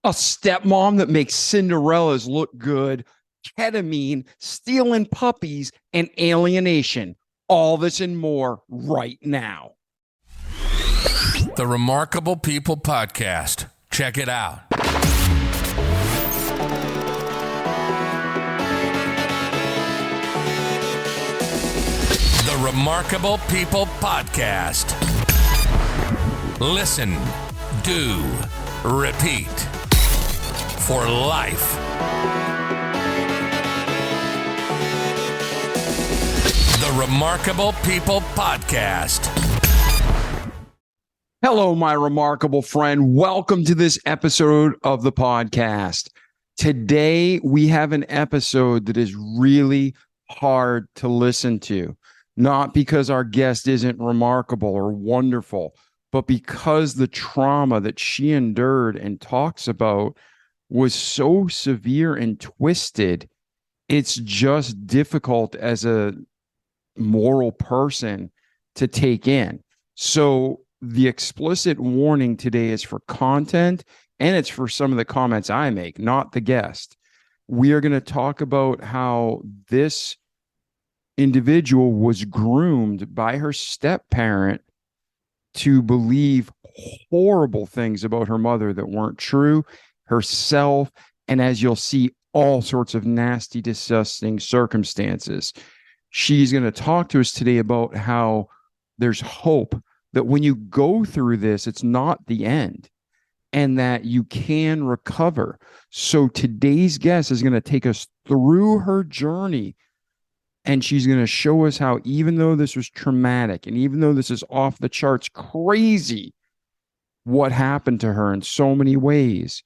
A stepmom that makes Cinderellas look good, ketamine, stealing puppies, and alienation. All this and more right now. The Remarkable People Podcast. Check it out. The Remarkable People Podcast. Listen, do, repeat. For life. The Remarkable People Podcast. Hello, my remarkable friend. Welcome to this episode of the podcast. Today, we have an episode that is really hard to listen to. Not because our guest isn't remarkable or wonderful, but because the trauma that she endured and talks about was so severe and twisted. It's just difficult as a moral person to take in. So the explicit warning today is for content, and it's for some of the comments I make, not the guest. We are going to talk about how this individual was groomed by her step-parent to believe horrible things about her mother that weren't true, herself, and as you'll see, all sorts of nasty, disgusting circumstances. She's going to talk to us today about how there's hope that when you go through this, it's not the end and that you can recover. So today's guest is going to take us through her journey, and she's going to show us how, even though this was traumatic and even though this is off the charts crazy, what happened to her in so many ways.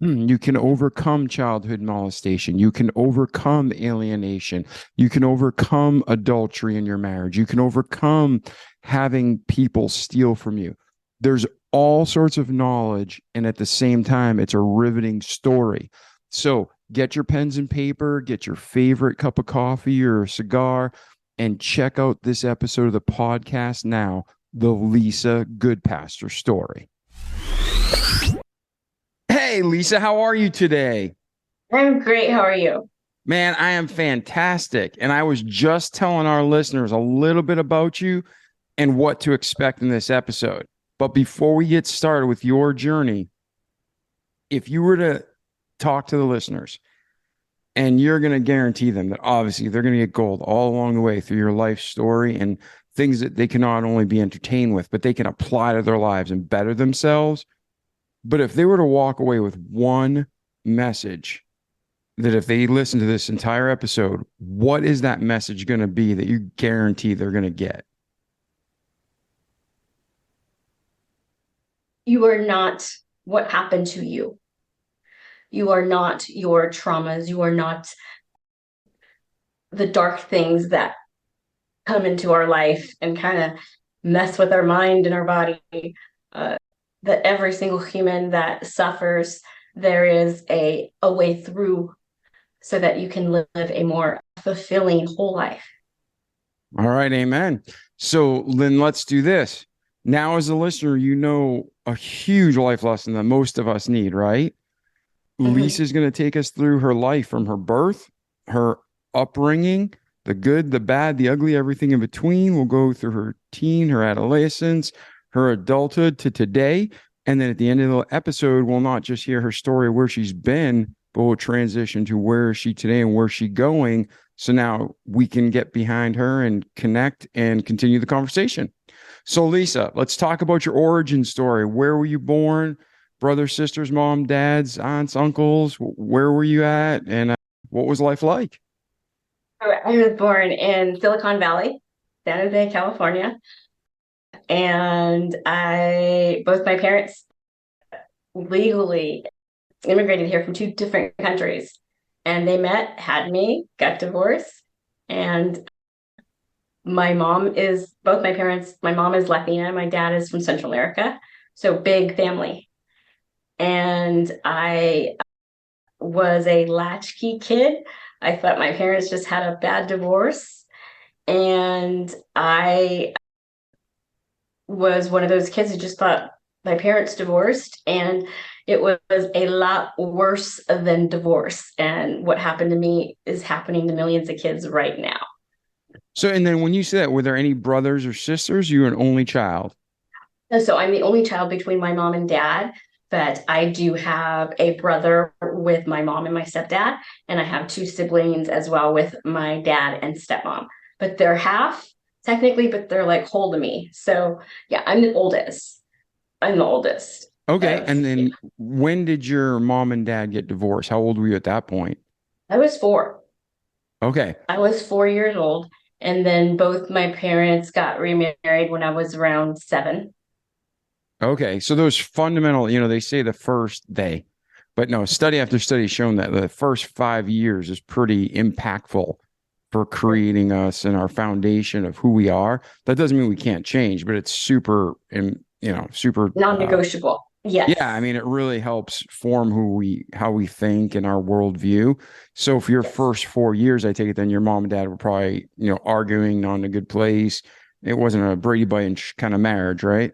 You can overcome childhood molestation. You can overcome alienation. You can overcome adultery in your marriage. You can overcome having people steal from you. There's all sorts of knowledge, and at the same time, it's a riveting story. So get your pens and paper, get your favorite cup of coffee or a cigar, and check out this episode of the podcast now, the Lisa Goodpaster story. Hey, Lisa, how are you today? I'm great. How are you? Man, I am fantastic. And I was just telling our listeners a little bit about you and what to expect in this episode. But before we get started with your journey, if you were to talk to the listeners, and you're going to guarantee them that obviously they're going to get gold all along the way through your life story and things that they can not only be entertained with, but they can apply to their lives and better themselves. But if they were to walk away with one message, that if they listen to this entire episode, what is that message going to be that you guarantee they're going to get? You are not what happened to you. You are not your traumas. You are not the dark things that come into our life and kind of mess with our mind and our body. That every single human that suffers, there is a way through so that you can live a more fulfilling whole life. All right, amen. So then let's do this. Now, as a listener, you know a huge life lesson that most of us need, right? Mm-hmm. Lisa's going to take us through her life from her birth, her upbringing, the good, the bad, the ugly, everything in between. We'll go through her teen, her adolescence, her adulthood to today. And then at the end of the episode, we'll not just hear her story where she's been, but we'll transition to where is she today and where's she going. So now we can get behind her and connect and continue the conversation. So Lisa, let's talk about your origin story. Where were you born? Brothers, sisters, mom, dads, aunts, uncles? Where were you at? And what was life like? I was born in Silicon Valley, San Jose, California. And both my parents legally immigrated here from two different countries. And they met, had me, got divorced. And my mom is Latina. My dad is from Central America. So big family. And I was a latchkey kid. I thought my parents just had a bad divorce. And I was one of those kids who just thought my parents divorced. And it was a lot worse than divorce. And what happened to me is happening to millions of kids right now. So, and then when you say that, were there any brothers or sisters? You were an only child. And so I'm the only child between my mom and dad, but I do have a brother with my mom and my stepdad, and I have two siblings as well with my dad and stepmom. But they're half technically, but they're like whole to me. So yeah, I'm the oldest. I'm the oldest. Okay. Of, And then when did your mom and dad get divorced? How old were you at that point? I was 4. Okay. I was 4 years old, and then both my parents got remarried when I was around 7. Okay. So those fundamental, they say the first day, but no, study after study has shown that the first 5 years is pretty impactful for creating us and our foundation of who we are. That doesn't mean we can't change, but it's super, super. Non-negotiable. Yeah, Yes. I mean, it really helps form how we think and our worldview. So for your Yes. first 4 years, I take it then your mom and dad were probably, arguing, not in a good place. It wasn't a Brady Bunch kind of marriage, right?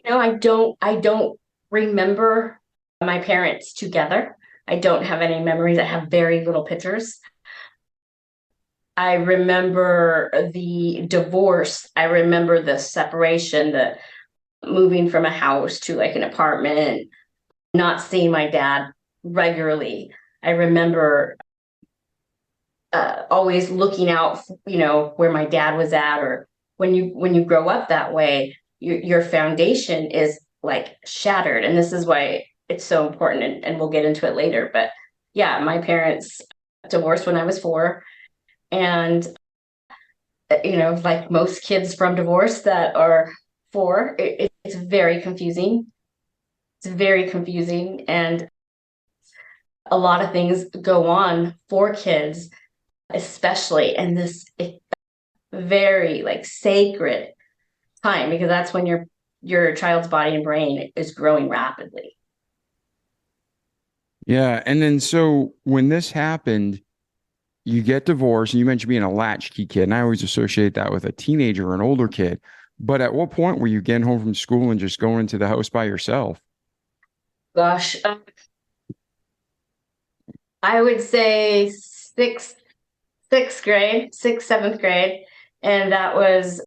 I don't remember my parents together. I don't have any memories. I have very little pictures. I remember the divorce. I remember the separation, the moving from a house to like an apartment, not seeing my dad regularly. I remember always looking out, where my dad was at, or when you grow up that way, your foundation is like shattered. And this is why it's so important, and we'll get into it later. But yeah, my parents divorced when I was 4. And, like most kids from divorce that are 4, it's very confusing. It's very confusing. And a lot of things go on for kids, especially in this very like sacred time, because that's when your child's body and brain is growing rapidly. Yeah. And then so when this happened, you get divorced and you mentioned being a latchkey kid. And I always associate that with a teenager or an older kid. But at what point were you getting home from school and just going to the house by yourself? Gosh, I would say sixth grade, 7th grade, and that was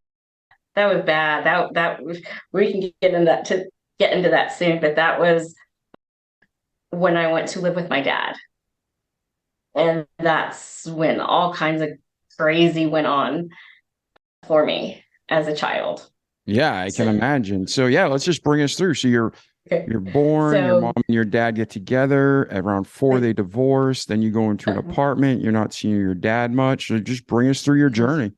bad. That was, we can get into that soon, but that was when I went to live with my dad. And that's when all kinds of crazy went on for me as a child. Yeah, I can So, imagine. So yeah, let's just bring us through. So you're okay. You're born, your mom So, and your dad get together. Around 4, like, they divorce. Then you go into an apartment. You're not seeing your dad much. So just bring us through your journey.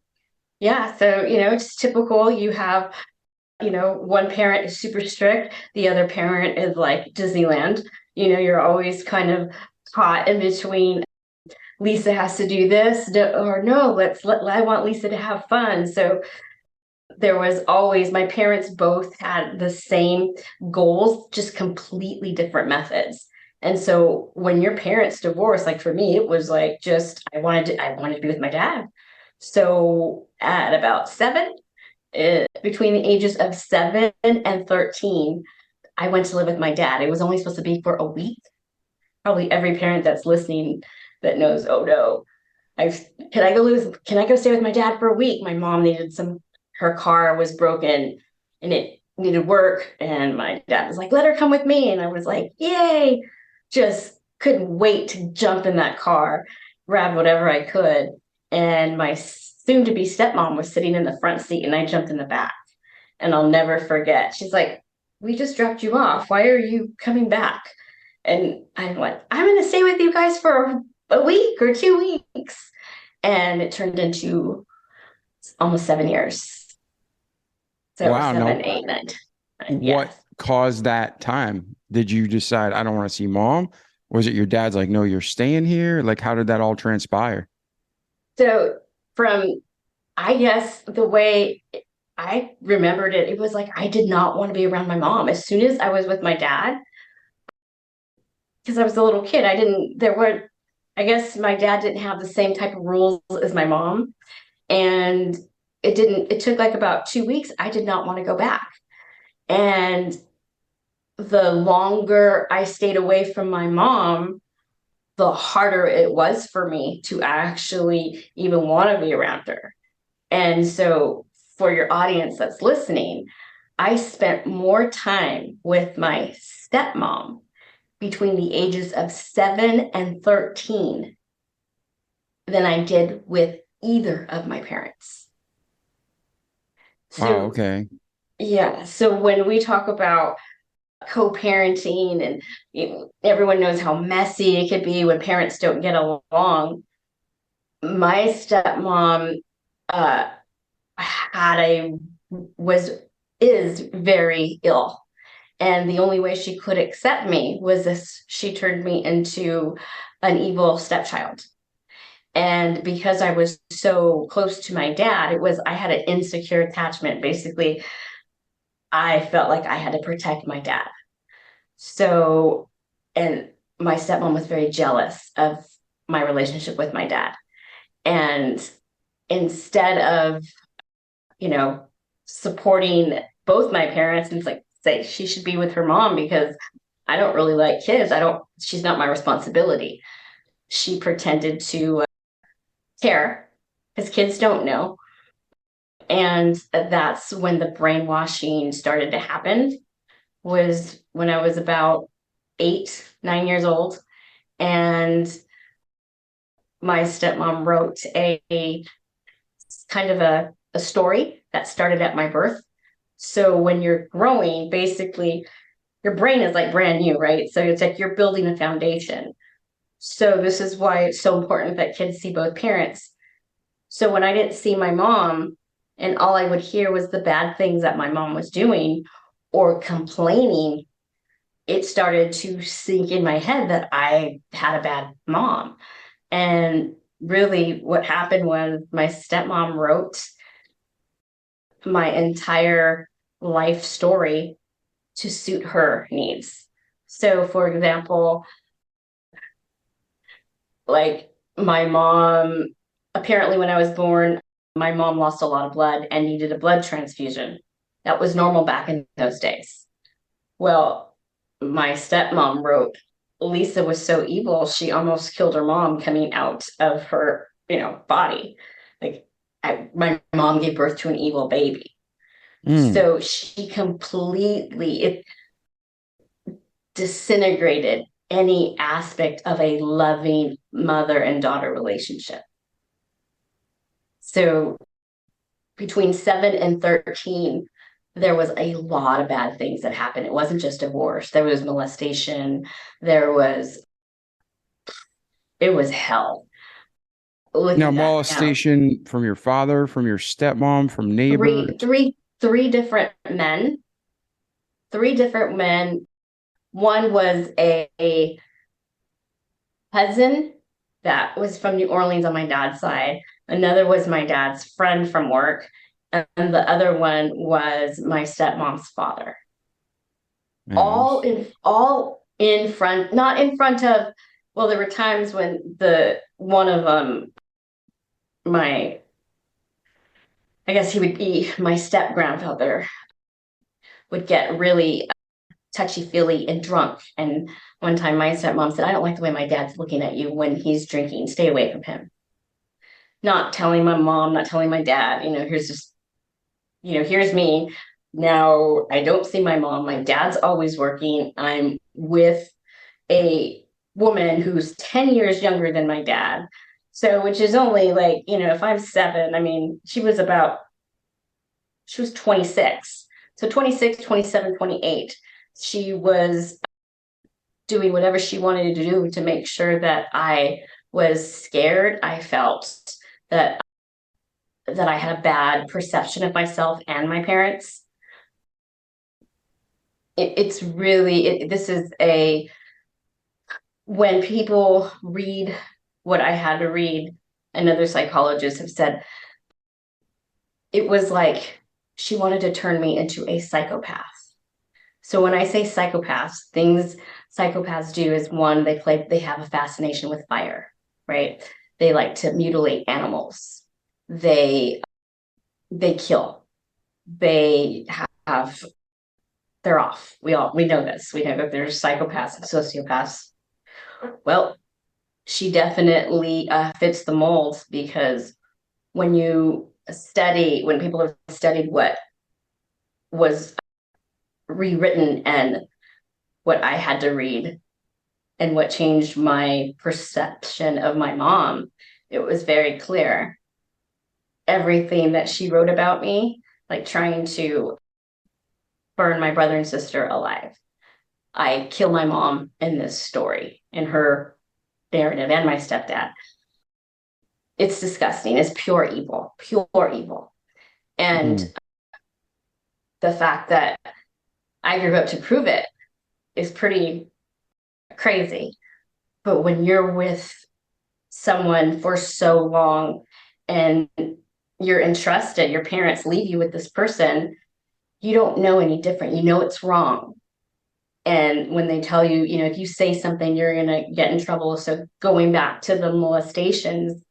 yeah, so, it's typical. You have, one parent is super strict, the other parent is like Disneyland. You're always kind of caught in between. Lisa has to do this, or no, I want Lisa to have fun. So there was always, my parents both had the same goals, just completely different methods. And so when your parents divorced, like for me, it was like just I wanted to be with my dad. So at about 7, between the ages of 7 and 13, I went to live with my dad. It was only supposed to be for a week. Probably every parent that's listening that knows, oh no, I can I go stay with my dad for a week? My mom needed her car was broken and it needed work. And my dad was like, let her come with me. And I was like, yay, just couldn't wait to jump in that car, grab whatever I could. And my soon to be stepmom was sitting in the front seat and I jumped in the back. And I'll never forget. She's like, we just dropped you off. Why are you coming back? And I went, I'm going to stay with you guys for a week or 2 weeks. And it turned into almost 7 years. So Wow. seven, No, 8, 9, 10. what Yes. caused that time? Did you decide, I don't want to see mom? Was it your dad's like, no, you're staying here? Like, how did that all transpire? So from, I guess the way I remembered it, it was like I did not want to be around my mom. As soon as I was with my dad, because I was a little kid, I guess my dad didn't have the same type of rules as my mom. And it took like about 2 weeks. I did not want to go back. And the longer I stayed away from my mom, the harder it was for me to actually even want to be around her. And so, for your audience that's listening, I spent more time with my stepmom between the ages of 7 and 13 than I did with either of my parents. Wow. So, Okay. yeah. So, when we talk about co-parenting, and everyone knows how messy it could be when parents don't get along, my stepmom uh, had a was is very ill, and the only way she could accept me was this: she turned me into an evil stepchild. And because I was so close to my dad, I had an insecure attachment. Basically, I felt like I had to protect my dad. So, and my stepmom was very jealous of my relationship with my dad. And instead of, you know, supporting both my parents and like say she should be with her mom because I don't really like kids, she's not my responsibility. She pretended to care because kids don't know. And that's when the brainwashing started to happen, was when I was about 8, 9 years old. And my stepmom wrote a kind of a story that started at my birth. So when you're growing, basically your brain is like brand new, right? So it's like you're building a foundation. So this is why it's so important that kids see both parents. So when I didn't see my mom and all I would hear was the bad things that my mom was doing or complaining, it started to sink in my head that I had a bad mom. And really, what happened was my stepmom wrote my entire life story to suit her needs. So, for example, like my mom, apparently, when I was born, my mom lost a lot of blood and needed a blood transfusion. That was normal back in those days. Well, my stepmom wrote, Lisa was so evil, she almost killed her mom coming out of her, body. Like, my mom gave birth to an evil baby. Mm. So she it disintegrated any aspect of a loving mother and daughter relationship. So between 7 and 13, there was a lot of bad things that happened. It wasn't just divorce. There was molestation. It was hell. Now, Looking back now, molestation from your father, from your stepmom, from neighbors. three different men, three different men. One was a cousin that was from New Orleans on my dad's side. Another was my dad's friend from work. And the other one was my stepmom's father. Man, All in front, not in front of, well, there were times when one of them, my, I guess he would be my step grandfather, would get really touchy feely and drunk. And one time my stepmom said, I don't like the way my dad's looking at you when he's drinking. Stay away from him. Not telling my mom, not telling my dad, here's me. Now I don't see my mom. My dad's always working. I'm with a woman who's 10 years younger than my dad. So, which is only like, if I'm 7, I mean, she was 26. So 26, 27, 28. She was doing whatever she wanted to do to make sure that I was scared. I felt that I had a bad perception of myself and my parents. It's really, this is when people read what I had to read, and other psychologists have said, it was like she wanted to turn me into a psychopath. So when I say psychopaths, things psychopaths do is, one, they have a fascination with fire, right? They like to mutilate animals. They kill. They have they're off. We know this. We know that there's psychopaths and sociopaths. Well, she definitely fits the mold, because when people have studied what was rewritten and what I had to read and what changed my perception of my mom, it was very clear. Everything that she wrote about me, like trying to burn my brother and sister alive. I kill my mom in this story, in her narrative, and my stepdad. It's disgusting. It's pure evil, pure evil. And the fact that I grew up to prove it is pretty crazy. But when you're with someone for so long and you're entrusted, your parents leave you with this person, you don't know any different. You know it's wrong. And when they tell you, if you say something, you're going to get in trouble. So going back to the molestations,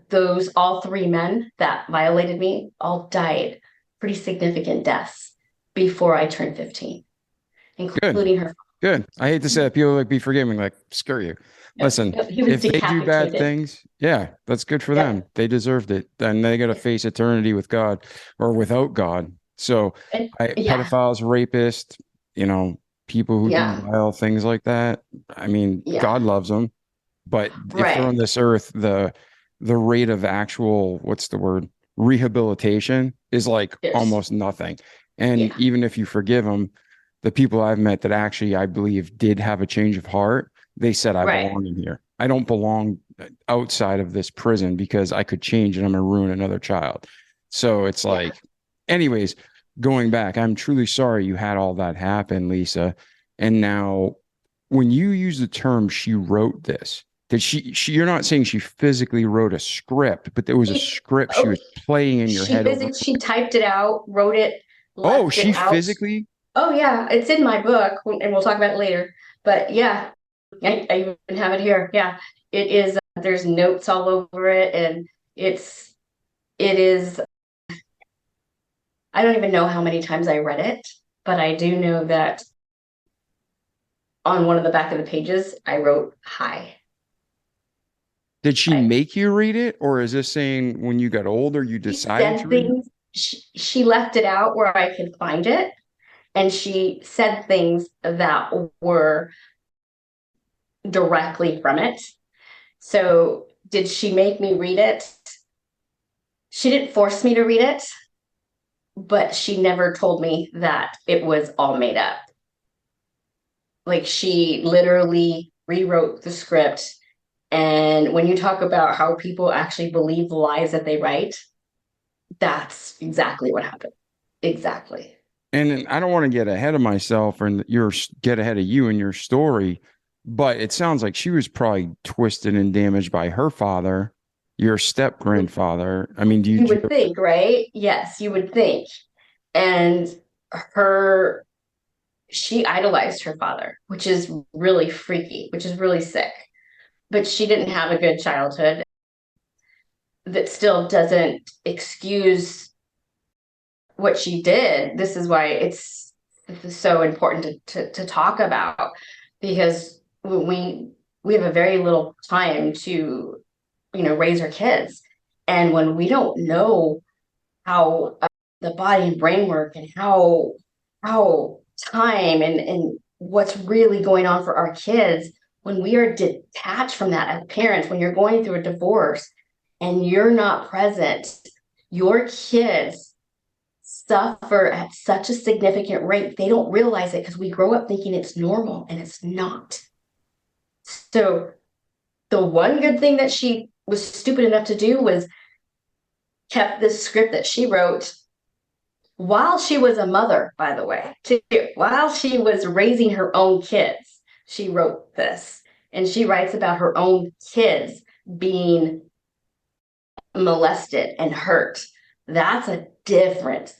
those all three men that violated me all died pretty significant deaths before I turned 15, including her. Good. I hate to say that. People be forgiving, like, screw you. Listen, if they do bad things, that's good for them. They deserved it. Then they got to face eternity with God or without God. So pedophiles, rapists, people who do vile things like that. I mean, God loves them, but if they're on this earth, the rate of actual, rehabilitation is like almost nothing. And even if you forgive them, the people I've met that actually, I believe, did have a change of heart, they said, I belong in here. I don't belong outside of this prison because I could change and I'm going to ruin another child. So it's like, anyways, going back, I'm truly sorry you had all that happen, Lisa. And now when you use the term, she wrote this, did she you're not saying she physically wrote a script, but there was a script she was playing in your head. She typed it out, wrote it. She physically? Oh yeah, it's in my book, and we'll talk about it later. But yeah, I even have it here. Yeah, it is. There's notes all over it, and it is. I don't even know how many times I read it, but I do know that on one of the back of the pages, I wrote "Hi." Did she make you read it, or is this saying when you got older you decided to read it? She left it out where I could find it, and she said things that were directly from it. So did she make me read it? She didn't force me to read it, but she never told me that it was all made up. Like, she literally rewrote the script. And when you talk about how people actually believe the lies that they write, that's exactly what happened. Exactly. And I don't want to get ahead of myself or get ahead of you in your story, but it sounds like she was probably twisted and damaged by her father, your step grandfather. I mean, you would think, right? Yes, you would think. And she idolized her father, which is really freaky, which is really sick. But she didn't have a good childhood. That still doesn't excuse what she did. This is why it's so important to talk about, because we have a very little time to raise our kids, and when we don't know how the body and brain work, and how time and what's really going on for our kids, when we are detached from that as parents, when you're going through a divorce and you're not present, your kids suffer at such a significant rate. They don't realize it because we grow up thinking it's normal, and it's not. So the one good thing that she was stupid enough to do was kept this script that she wrote while she was a mother, by the way, too. While she was raising her own kids, she wrote this. And she writes about her own kids being molested and hurt. That's a different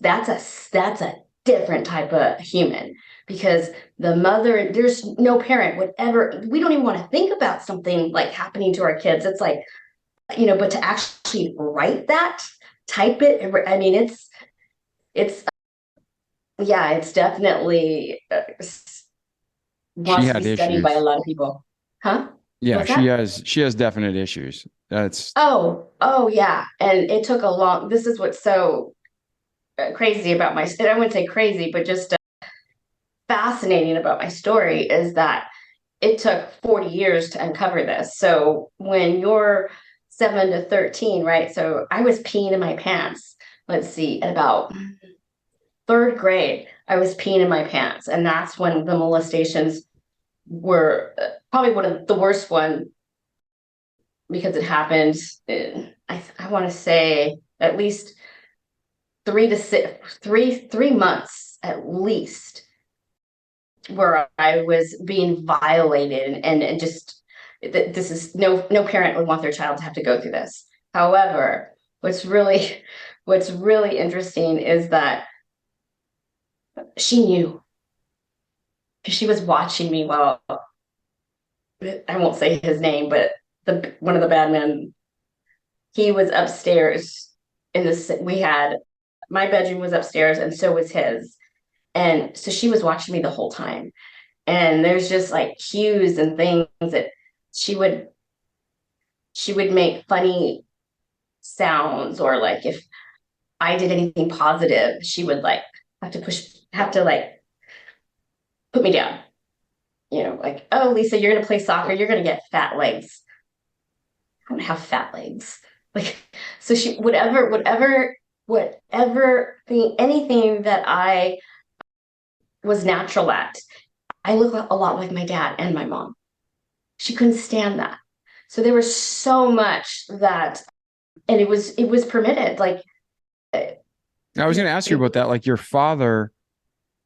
type of human, because the mother, there's no parent would ever, we don't even want to think about something like happening to our kids. It's like, but to actually write that, type it, I mean, it's yeah, it's definitely She wants to be had studied by a issues. lot of people. Huh? Yeah, What's that? she has definite issues. That's Oh, yeah. And it took a long, this is what's so crazy about and I wouldn't say crazy, but just fascinating about my story is that it took 40 years to uncover this. So when you're 7 to 13, right? So I was peeing in my pants. Let's see, at about third grade, I was peeing in my pants. And that's when the molestations were probably one of the worst one because it happened I want to say at least 3 months at least where I was being violated and just this is no parent would want their child to have to go through this. However, what's really interesting is that she knew because she was watching me while I won't say his name, but the one of the bad men, he was upstairs in this we had my bedroom was upstairs and so was his. And so she was watching me the whole time. And there's just like cues and things that she would she would make funny sounds, or like if I did anything positive, she would like have to like put me down. Like, oh Lisa, you're gonna play soccer, you're gonna get fat legs. I don't have fat legs. Like, so she whatever thing, anything that I was natural at. I look a lot like my dad and my mom. She couldn't stand that. So there was so much that, and it was permitted. Like, I was going to ask you about that. Like your father,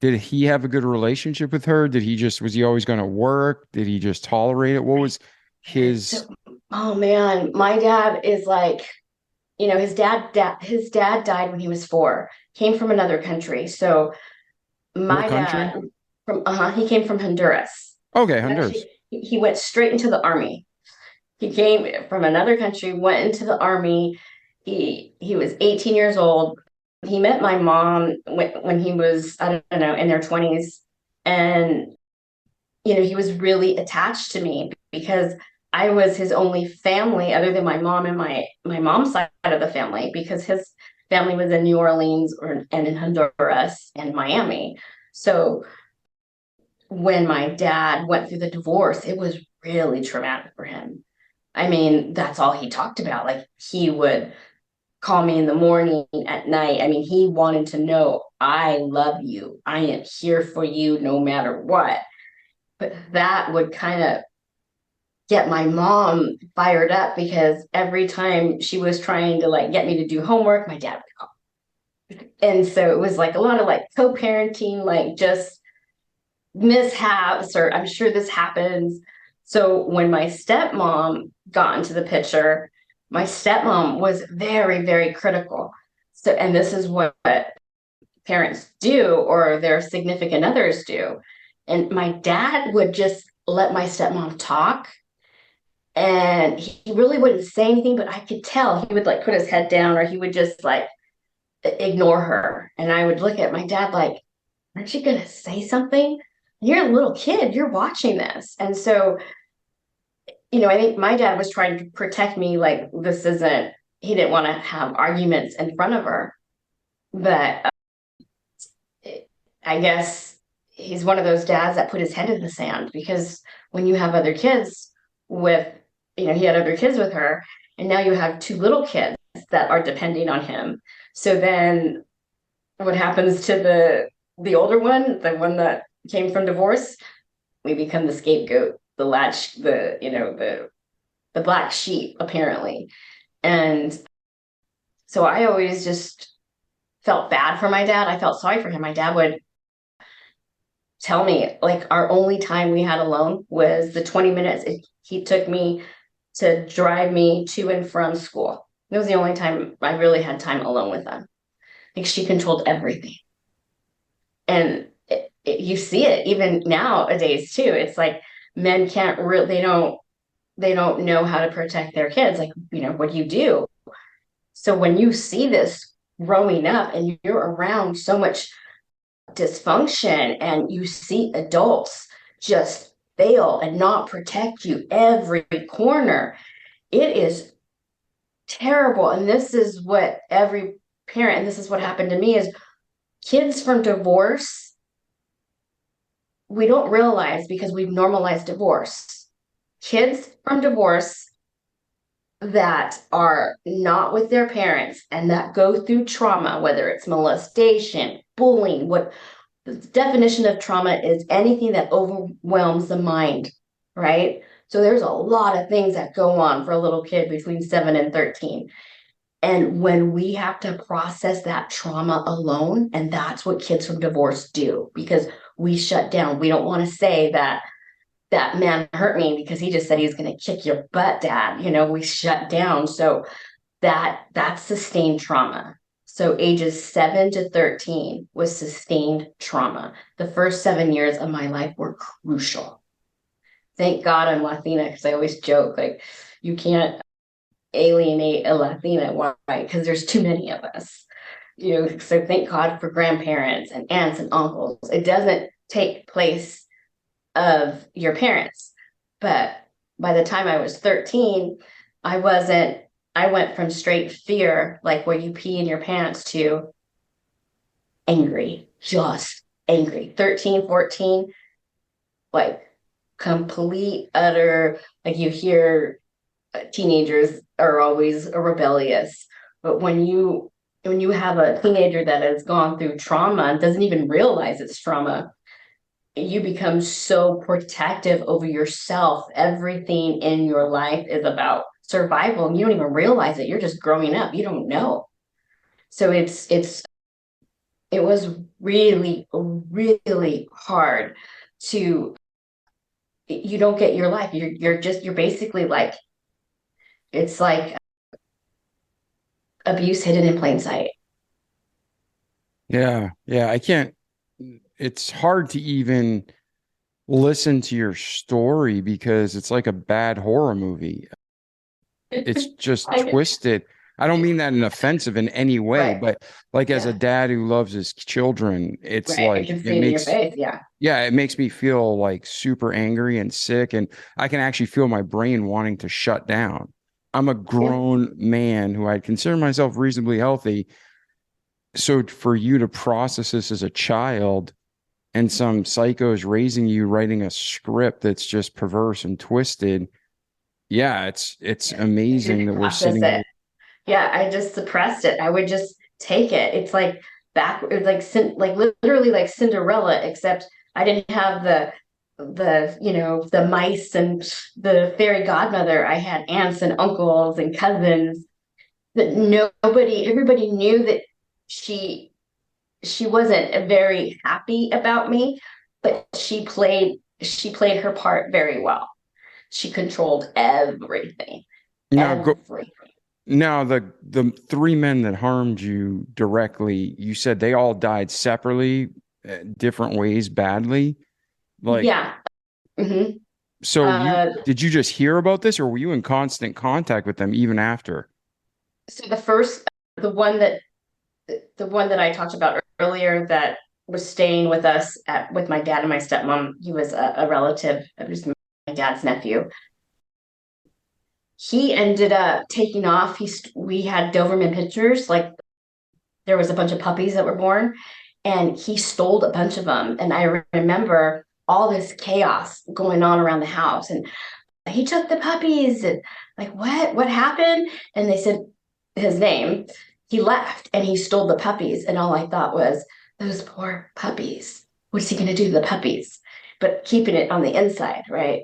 did he have a good relationship with her? Was he always going to work? Did he just tolerate it? What was his, so, oh man, my dad is like, his dad died when he was 4, came from another country. So what my country? dad he came from Honduras. Okay, And actually, Honduras. he went straight into the army. He came from another country, went into the army. He was 18 years old. He met my mom when he was, I don't know, in their 20s. And, he was really attached to me because I was his only family other than my mom and my mom's side of the family, because his family was in New Orleans and in Honduras and Miami. So when my dad went through the divorce, it was really traumatic for him. I mean, that's all he talked about. Like, he would call me in the morning, at night. I mean, he wanted to know, I love you. I am here for you no matter what. But that would kind of get my mom fired up because every time she was trying to like get me to do homework, my dad would call. And so it was like a lot of like co-parenting, like just mishaps, or I'm sure this happens. So when my stepmom got into the picture, my stepmom was very, very critical. So, and this is what parents do, or their significant others do. And my dad would just let my stepmom talk. And he really wouldn't say anything, but I could tell he would like put his head down, or he would just like ignore her. And I would look at my dad like, aren't you going to say something? You're a little kid, you're watching this. And so, I think my dad was trying to protect me. Like, he didn't want to have arguments in front of her. But I guess he's one of those dads that put his head in the sand, because when you have other kids with, he had other kids with her, and now you have 2 little kids that are depending on him. So then what happens to the older one, the one that came from divorce? We become the scapegoat, the latch, the black sheep, apparently. And so I always just felt bad for my dad. I felt sorry for him. My dad would tell me, like, our only time we had alone was the 20 minutes he took me to drive me to and from school. It was the only time I really had time alone with them. Like, she controlled everything. And you see it even nowadays too. It's like men can't really, they don't know how to protect their kids. Like, what do you do? So when you see this growing up and you're around so much dysfunction, and you see adults just fail and not protect you every corner. It is terrible. And this is what every parent, and this is what happened to me, is kids from divorce, we don't realize because we've normalized divorce. Kids from divorce that are not with their parents and that go through trauma, whether it's molestation, bullying, what the definition of trauma is anything that overwhelms the mind, right? So there's a lot of things that go on for a little kid between 7 and 13. And when we have to process that trauma alone, and that's what kids from divorce do, because we shut down. We don't want to say that that man hurt me because he just said he's going to kick your butt, Dad. We shut down. So that's sustained trauma. So ages 7 to 13 was sustained trauma. The first 7 years of my life were crucial. Thank God I'm Latina, because I always joke, like, you can't alienate a Latina. Why? Because there's too many of us. So thank God for grandparents and aunts and uncles. It doesn't take place of your parents. But by the time I was 13, I went from straight fear, like where you pee in your pants, to angry, just angry. 13, 14, like complete, utter, like you hear teenagers are always rebellious. But when you have a teenager that has gone through trauma and doesn't even realize it's trauma, you become so protective over yourself. Everything in your life is about survival, and you don't even realize it. You're just growing up. You don't know. So it was really, really hard to, you don't get your life. You're basically like, it's like abuse hidden in plain sight. Yeah. I can't, it's hard to even listen to your story because it's like a bad horror movie. It's just twisted. I don't mean that in offensive in any way, Right. but like as a dad who loves his children, it's Right. like I can see it in your face. Yeah. it makes me feel like super angry and sick, and I can actually feel my brain wanting to shut down. I'm a grown man who I consider myself reasonably healthy. So for you to process this as a child and some psychos raising you writing a script that's just perverse and twisted, yeah, it's amazing that we're sitting here. Yeah, I just suppressed it. I would just take it. It's like like literally like Cinderella, except I didn't have the mice and the fairy godmother. I had aunts and uncles and cousins that everybody knew that she wasn't very happy about me, but she played her part very well. She controlled everything. Now, Everything. now the three men that harmed you directly, you said they all died separately, different ways, badly. Like, Yeah. Mm-hmm. so did you just hear about this, or were you in constant contact with them even after? So the one that I talked about earlier that was staying with us with my dad and my stepmom, he was a relative. It was my dad's nephew. He ended up taking off. We had Doberman pictures, like there was a bunch of puppies that were born, and he stole a bunch of them. And I remember all this chaos going on around the house, and he took the puppies, and like, what happened? And they said his name. He left and he stole the puppies, and all I thought was, those poor puppies, what's he going to do to the puppies? But keeping it on the inside, right?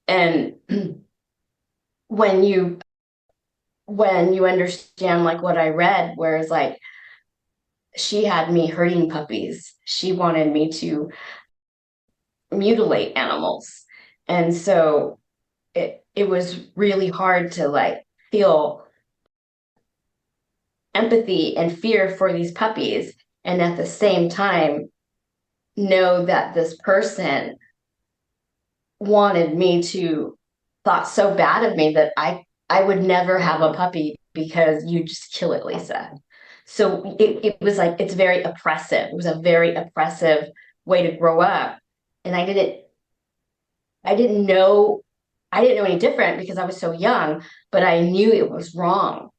And when you understand like what I read, whereas like she had me hurting puppies, she wanted me to mutilate animals, and so it was really hard to like feel empathy and fear for these puppies, and at the same time know that this person wanted me to, thought so bad of me that I would never have a puppy because you just kill it, Lisa. So it was like, it's very oppressive. It was a very oppressive way to grow up. And I didn't know, I didn't know any different because I was so young, but I knew it was wrong.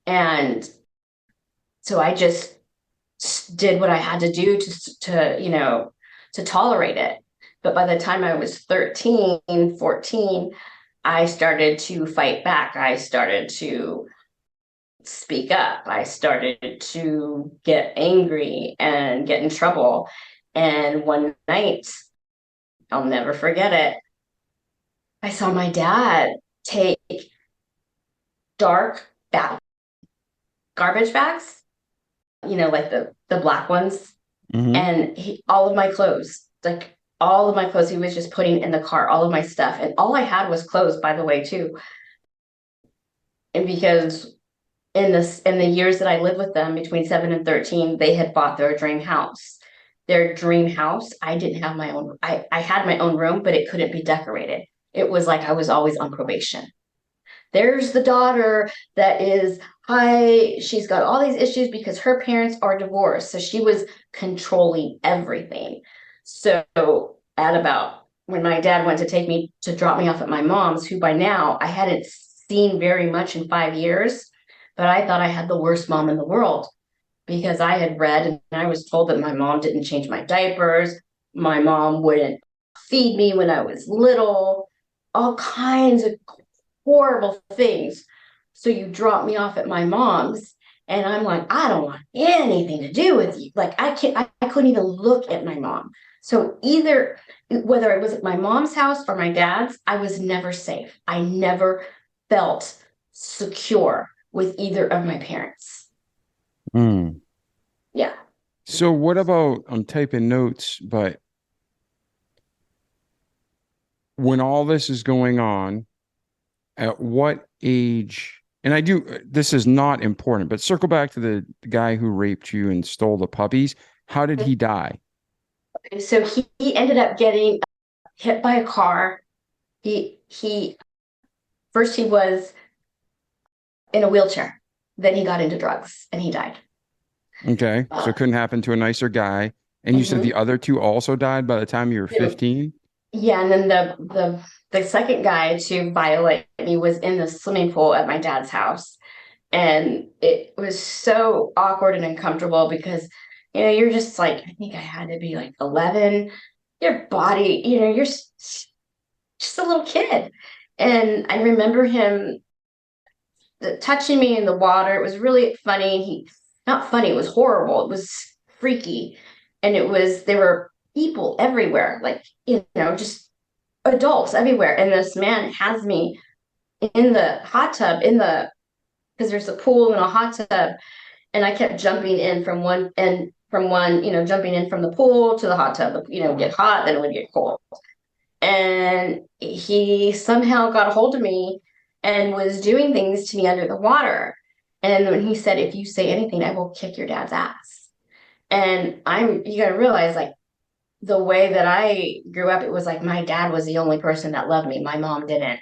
And so I just did what I had to do to tolerate it. But by the time I was 13, 14, I started to fight back. I started to speak up. I started to get angry and get in trouble. And one night, I'll never forget it, I saw my dad take dark garbage bags, like the black ones, Mm-hmm. and all of my clothes, like all of my clothes, he was just putting in the car, all of my stuff, and all I had was clothes, by the way, too. And because in the years that I lived with them between 7 and 13, they had bought their dream house. Their dream house, I didn't have my own. I had my own room, but it couldn't be decorated. It was like I was always on probation. There's the daughter that is high. She's got all these issues because her parents are divorced. So she was controlling everything. So at about when my dad went to drop me off at my mom's, who by now I hadn't seen very much in 5 years, but I thought I had the worst mom in the world because I had read and I was told that my mom didn't change my diapers. My mom wouldn't feed me when I was little, all kinds of horrible things. So you drop me off at my mom's and I'm like, I don't want anything to do with you. Like I couldn't even look at my mom. So either whether it was at my mom's house or my dad's, I was never safe. I never felt secure with either of my parents. Mm. Yeah. So what about, I'm typing notes, but when all this is going on, at what age, and this is not important, but circle back to the guy who raped you and stole the puppies. How did he die? So he ended up getting hit by a car. He first he was in a wheelchair. Then he got into drugs and he died. Okay. So it couldn't happen to a nicer guy. And you said the other two also died by the time you were 15? Yeah, and then the second guy to violate me was in the swimming pool at my dad's house. And it was so awkward and uncomfortable because, you're just like, I think I had to be like 11. Your body, you're just a little kid. And I remember him touching me in the water. It was really funny. Not funny, it was horrible. It was freaky. And there were people everywhere, like, just adults everywhere. And this man has me in the hot tub, because there's a pool and a hot tub. And I kept jumping in jumping in from the pool to the hot tub, get hot, then it would get cold. And he somehow got a hold of me and was doing things to me under the water. And when he said, if you say anything, I will kick your dad's ass. And you got to realize, like, the way that I grew up, it was like my dad was the only person that loved me. My mom didn't.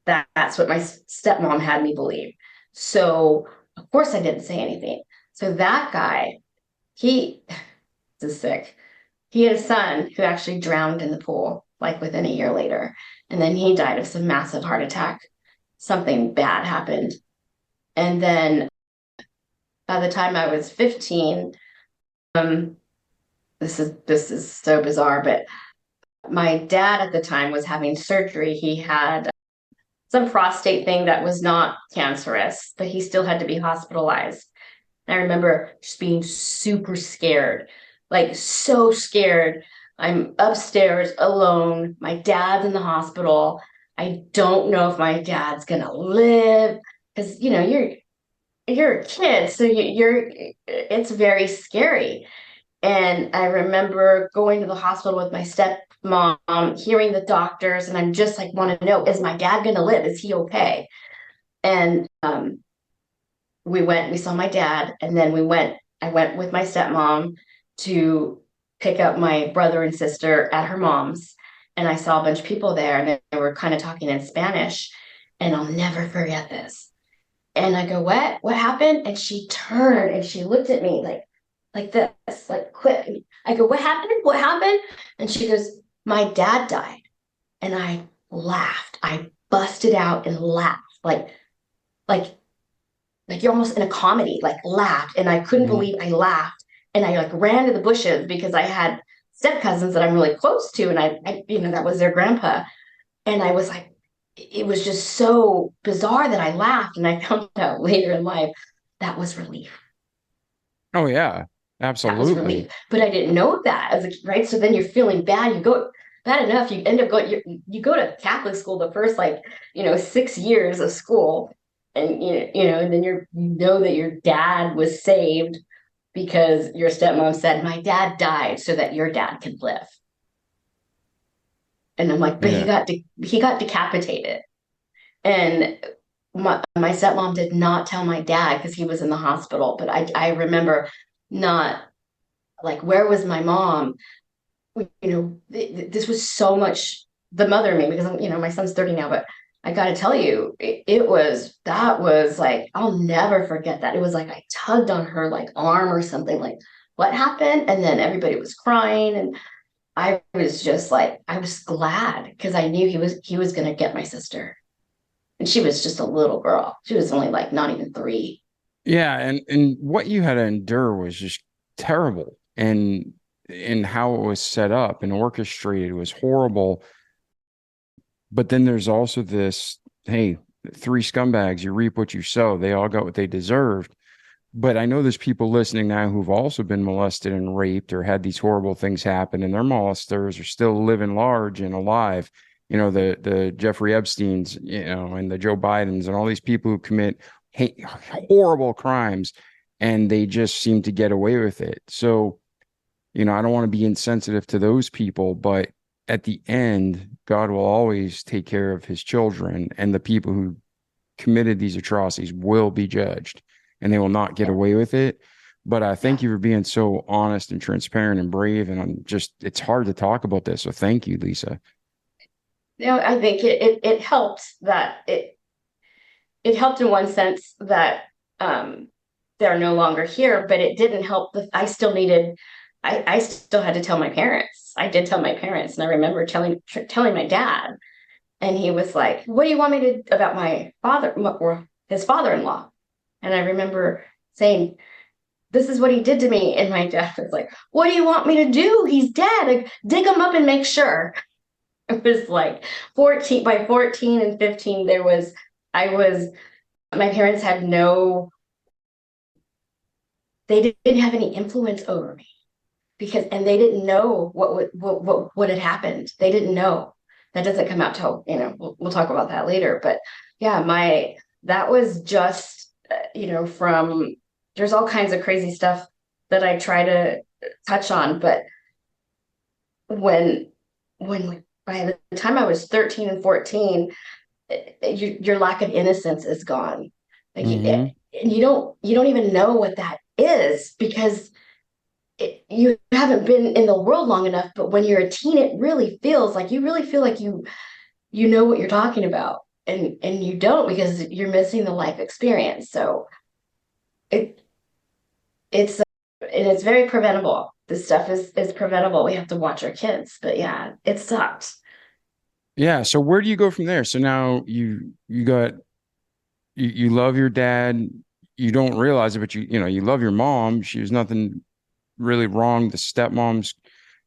That's what my stepmom had me believe. So, of course, I didn't say anything. So that guy, this is sick. He had a son who actually drowned in the pool, like within a year later. And then he died of some massive heart attack. Something bad happened. And then by the time I was 15, this is so bizarre, but my dad at the time was having surgery. He had some prostate thing that was not cancerous, but he still had to be hospitalized. And I remember just being super scared, like so scared. I'm upstairs alone. My dad's in the hospital. I don't know if my dad's gonna live because you're a kid, so it's very scary. And I remember going to the hospital with my stepmom, hearing the doctors, and I'm just like, want to know, is my dad going to live? Is he okay? And we saw my dad, and then I went with my stepmom to pick up my brother and sister at her mom's. And I saw a bunch of people there, and they were kind of talking in Spanish. And I'll never forget this. And I go, what happened? And she turned and she looked at me like this, like quick. I go, what happened? And she goes, my dad died. And I laughed. I busted out and laughed like you're almost in a comedy, like laughed. And I couldn't believe I laughed. And I like ran to the bushes because I had step cousins that I'm really close to. And I that was their grandpa. And I was like, it was just so bizarre that I laughed. And I found out later in life that was relief. Oh yeah, That was absolutely. relief. But I didn't know that as a right. So then you're feeling bad. You go bad enough. You end up going. You go to Catholic school the first 6 years of school, and and then you know that your dad was saved because your stepmom said, "My dad died so that your dad could live." And I'm like, but Yeah. he got decapitated, and my stepmom did not tell my dad because he was in the hospital. But I remember not like, where was my mom? This was so much the mother in me because my son's 30 now, but I got to tell you, that was like, I'll never forget that. It was like I tugged on her like arm or something, like, what happened? And then everybody was crying, and I was just like, I was glad because I knew he was going to get my sister. And she was just a little girl. She was only like not even 3. Yeah, and what you had to endure was just terrible. And how it was set up and orchestrated was horrible. But then there's also this, hey, 3 scumbags, you reap what you sow. They all got what they deserved. But I know there's people listening now who've also been molested and raped or had these horrible things happen, and their molesters are still living large and alive. The Jeffrey Epsteins, and the Joe Bidens and all these people who commit horrible crimes, and they just seem to get away with it. So, I don't want to be insensitive to those people, but at the end, God will always take care of his children, and the people who committed these atrocities will be judged, and they will not get away with it. But I thank you for being so honest and transparent and brave. And it's hard to talk about this. So thank you, Lisa. I think it helped that it helped in one sense that they're no longer here, but it didn't help. I still had to tell my parents. I did tell my parents, and I remember telling my dad, and he was like, "What do you want me to about my father or his father-in-law?" And I remember saying, "This is what he did to me." And my dad was like, "What do you want me to do? He's dead. Like, dig him up and make sure." It was like 14 by 14 and 15. My parents had they didn't have any influence over me and they didn't know what had happened. They didn't know. That doesn't come out till, we'll talk about that later. But yeah, that was just, from, there's all kinds of crazy stuff that I try to touch on. But when by the time I was 13 and 14, your lack of innocence is gone. Like, Mm-hmm. and you don't even know what that is because you haven't been in the world long enough. But when you're a teen, it really feels like you know what you're talking about, and you don't because you're missing the life experience. So it's very preventable. This stuff is preventable. We have to watch our kids, but yeah, it sucks. Yeah. So where do you go from there? So now you love your dad. You don't realize it, but you love your mom. She was nothing really wrong. The stepmom's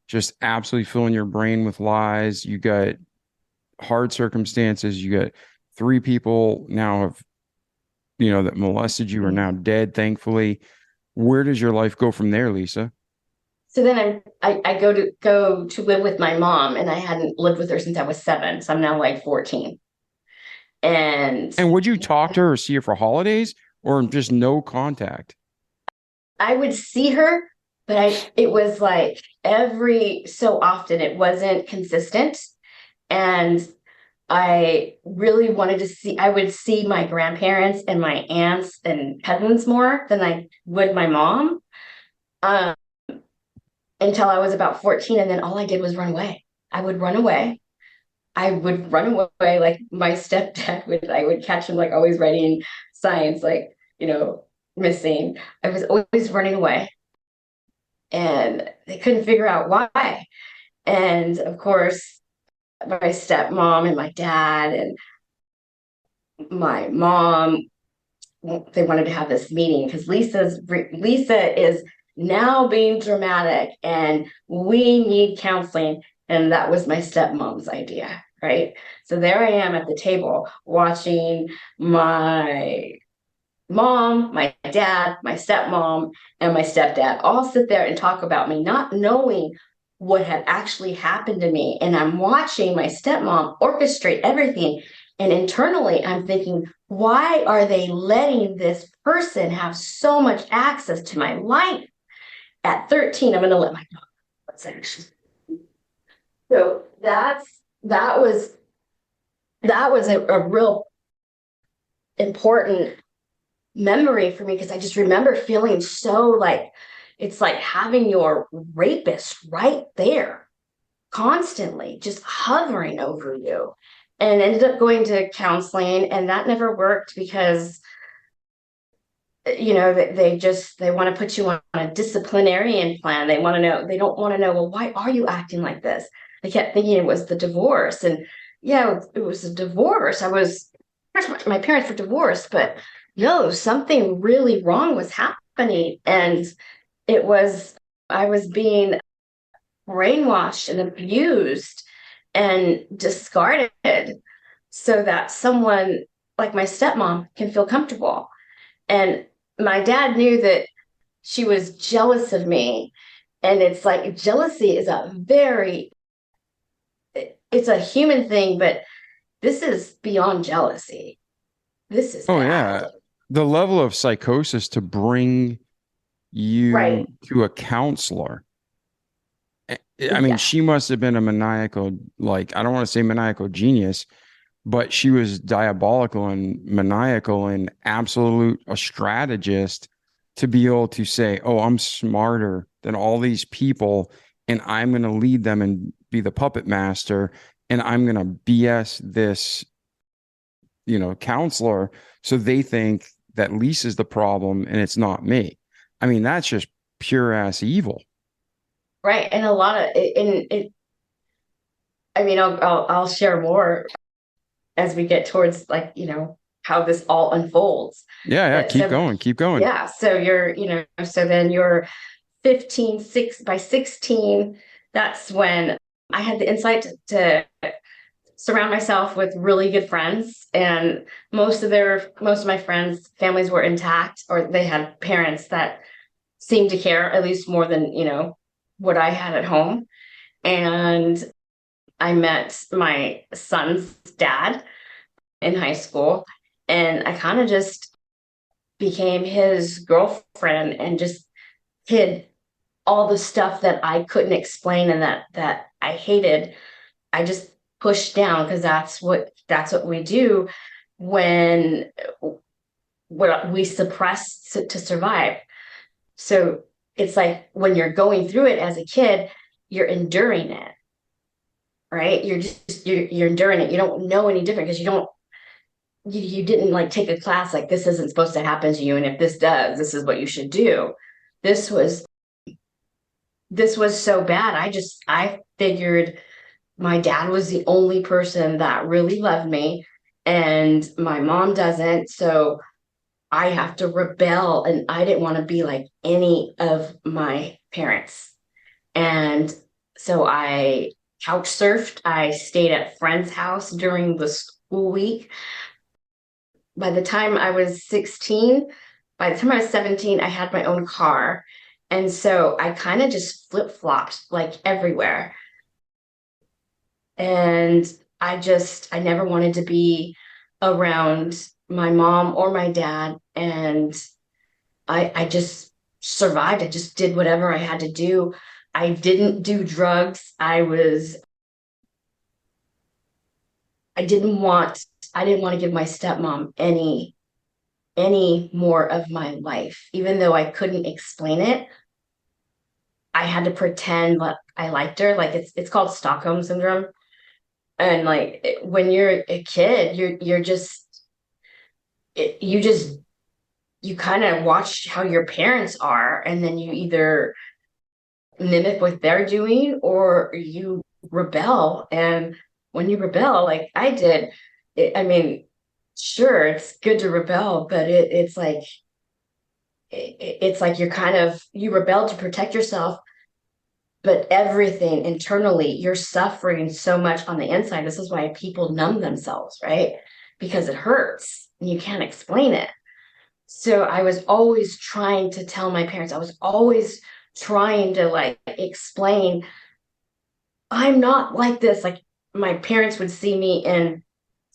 just absolutely filling your brain with lies. You got hard circumstances. You got 3 people now that molested you are now dead, thankfully. Where does your life go from there, Lisa? So then I go to live with my mom, and I hadn't lived with her since I was 7. So I'm now like 14. And would you talk to her or see her for holidays or just no contact? I would see her, but it was like every so often. It wasn't consistent. And I really wanted to I would see my grandparents and my aunts and cousins more than I would my mom. Until I was about 14. And then all I did was run away. I would run away. I would run away like my stepdad I would catch him like always writing signs like, missing. I was always running away, and they couldn't figure out why. And of course, my stepmom and my dad and my mom, they wanted to have this meeting because Lisa is now being dramatic and we need counseling. And that was my stepmom's idea, right? So there I am at the table watching my mom, my dad, my stepmom, and my stepdad all sit there and talk about me, not knowing what had actually happened to me. And I'm watching my stepmom orchestrate everything. And internally, I'm thinking, why are they letting this person have so much access to my life? At 13, I'm going to let my dog. What's actually. So that was a real important memory for me, because I just remember feeling so like it's like having your rapist right there constantly just hovering over you. And ended up going to counseling, and that never worked because they want to put you on a disciplinarian plan. They don't want to know, well, why are you acting like this? They kept thinking it was the divorce, and yeah, it was a divorce. My parents were divorced, but no, something really wrong was happening. And I was being brainwashed and abused and discarded so that someone like my stepmom can feel comfortable. And my dad knew that she was jealous of me. And it's like jealousy is it's a human thing, but this is beyond jealousy. This is Oh bad. yeah. The level of psychosis to bring you Right. to a counselor. I mean, Yeah. she must have been a maniacal, like, I don't want to say maniacal genius, but she was diabolical and maniacal and absolute a strategist to be able to say, oh, I'm smarter than all these people and I'm going to lead them and be the puppet master and I'm going to BS this, counselor. So they think that Lisa's the problem and it's not me. I mean, that's just pure ass evil. Right. And a lot of it, I mean, I'll share more as we get towards like, how this all unfolds. Yeah. But Keep so going. Keep going. yeah, so so then you're 15, by 16, that's when I had the insight to surround myself with really good friends, and most of my friends' families were intact, or they had parents that seemed to care at least more than, what I had at home. And I met my son's dad in high school, and I kind of just became his girlfriend and just hid all the stuff that I couldn't explain and that I hated. I just pushed down because that's what we do when what we suppress to survive. So it's like when you're going through it as a kid, you're enduring it, right? You're enduring it. You don't know any different because you didn't like take a class like this isn't supposed to happen to you, and if this does, this is what you should do. This was so bad. I figured my dad was the only person that really loved me, and my mom doesn't, so I have to rebel, and I didn't want to be like any of my parents. And so I couch surfed. I stayed at friends' house during the school week. By the time I was 16, by the time I was 17, I had my own car. And so I kind of just flip-flopped like everywhere. And I never wanted to be around my mom or my dad. And I just survived. I just did whatever I had to do. I didn't do drugs. I didn't want to give my stepmom any more of my life, even though I couldn't explain it. I had to pretend that I liked her. Like it's called Stockholm syndrome. And like when you're a kid, you're just you kind of watch how your parents are, and then you either mimic what they're doing or you rebel. And when you rebel, like I did, I mean, sure, it's good to rebel, but it's like you rebel to protect yourself, but everything internally, you're suffering so much on the inside. This is why people numb themselves, right? Because it hurts and you can't explain it. So I was always trying to tell my parents, I was always trying to like explain, I'm not like this. Like my parents would see me in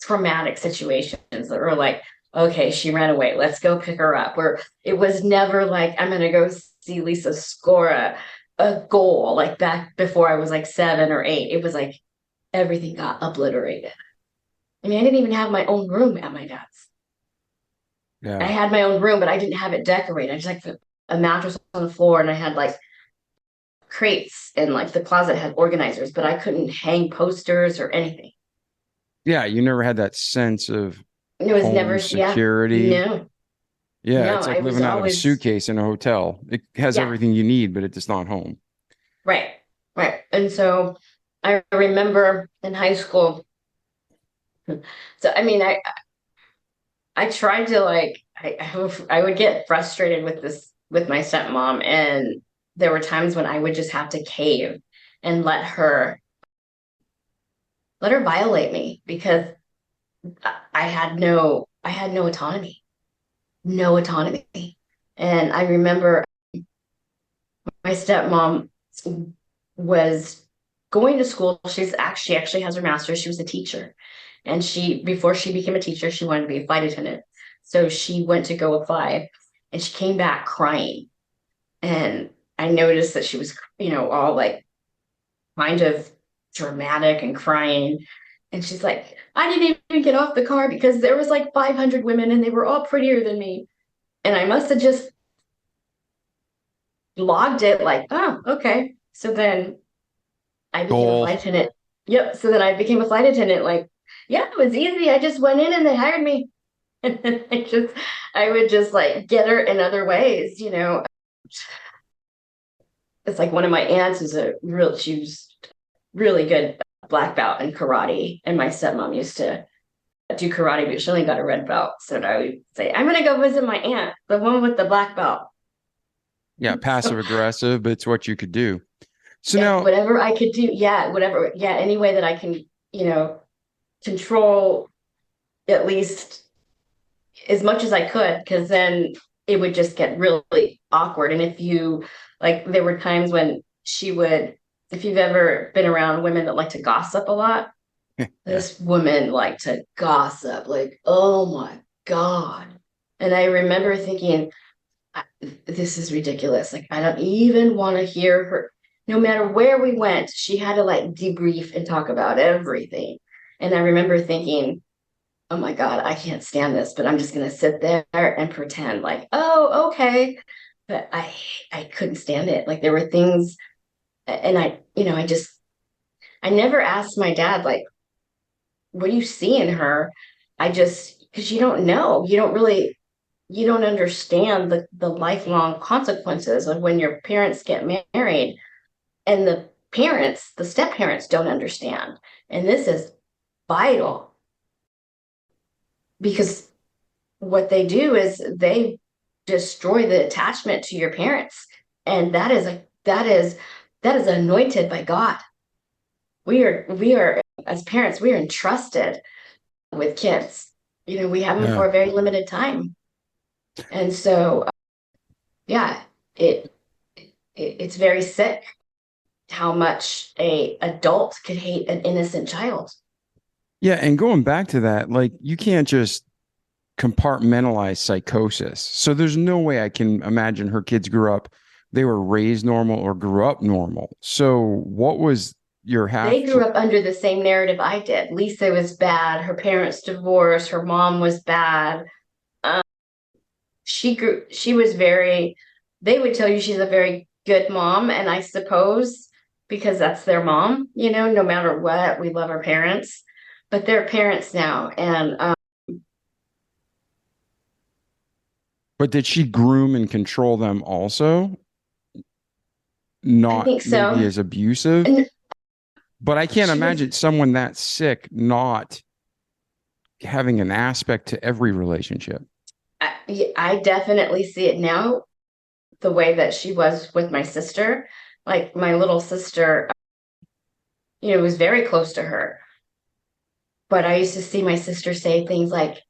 traumatic situations that were like, okay, she ran away. Let's go pick her up. Where it was never like, I'm going to go see Lisa score a goal like back before I was like 7 or 8. It was like everything got obliterated. I mean, I didn't even have my own room at my dad's. I Yeah. had my own room, but I didn't have it decorated. I just like put a mattress on the floor, and I had like crates, and like the closet had organizers, but I couldn't hang posters or anything. Yeah. You never had that sense of It was never, home yeah, security. no, Yeah. no, It's like I was living out of a always, suitcase in a hotel. It has yeah, everything you need, but it's not home. right, right. And so I remember in high school, so I mean, I tried to like, I would get frustrated with with my stepmom, and there were times when I would just have to cave and let her violate me because I had no autonomy, no autonomy. And I remember my stepmom was going to school. She actually has her master's. She was a teacher. And before she became a teacher, she wanted to be a flight attendant. So she went to go apply, and she came back crying. And I noticed that she was, all like kind of dramatic and crying. And she's like, I didn't even get off the car because there was like 500 women and they were all prettier than me. And I must have just logged it like, oh, okay. So then I became a flight Goal. attendant. Yep. So then I became a flight attendant. Like, yeah, it was easy. I just went in and they hired me. And then I would just like get her in other ways. It's like one of my aunts she was really good black belt in karate. And my stepmom used to do karate, but she only got a red belt. So I would say, I'm going to go visit my aunt, the one with the black belt. Yeah. Passive So aggressive, but it's what you could do. So yeah, now, whatever I could do. Yeah, whatever. Yeah, any way that I can, control at least as much as I could, because then it would just get really awkward. And if you like, there were times when if you've ever been around women that like to gossip a lot, yeah. this woman liked to gossip, like, oh my God. And I remember thinking, this is ridiculous. Like, I don't even want to hear her. No matter where we went, she had to like debrief and talk about everything. And I remember thinking, oh my God, I can't stand this, but I'm just going to sit there and pretend like, oh, okay. But I couldn't stand it. Like there were things, and I never asked my dad, like, what do you see in her? Because you don't know, you don't understand the lifelong consequences of when your parents get married, and the step parents don't understand. And this is vital because what they do is they destroy the attachment to your parents. And that is anointed by God. We are as parents, we are entrusted with kids. We have them Yeah. for a very limited time. And so yeah, it's very sick how much a adult could hate an innocent child. Yeah. And going back to that, like you can't just compartmentalize psychosis. So there's no way I can imagine her kids grew up, they were raised normal or grew up normal. So what was your They half? grew up under the same narrative I did. Lisa was bad. Her parents divorced. Her mom was bad. Um, she was they would tell you she's a very good mom. And I suppose because that's their mom, no matter what, we love our parents, but they're parents now. And But did she groom and control them also? I Not think maybe so. as abusive, And but I can't she was, imagine someone that sick not having an aspect to every relationship. I definitely see it now, the way that she was with my sister. Like my little sister, was very close to her. But I used to see my sister say things like,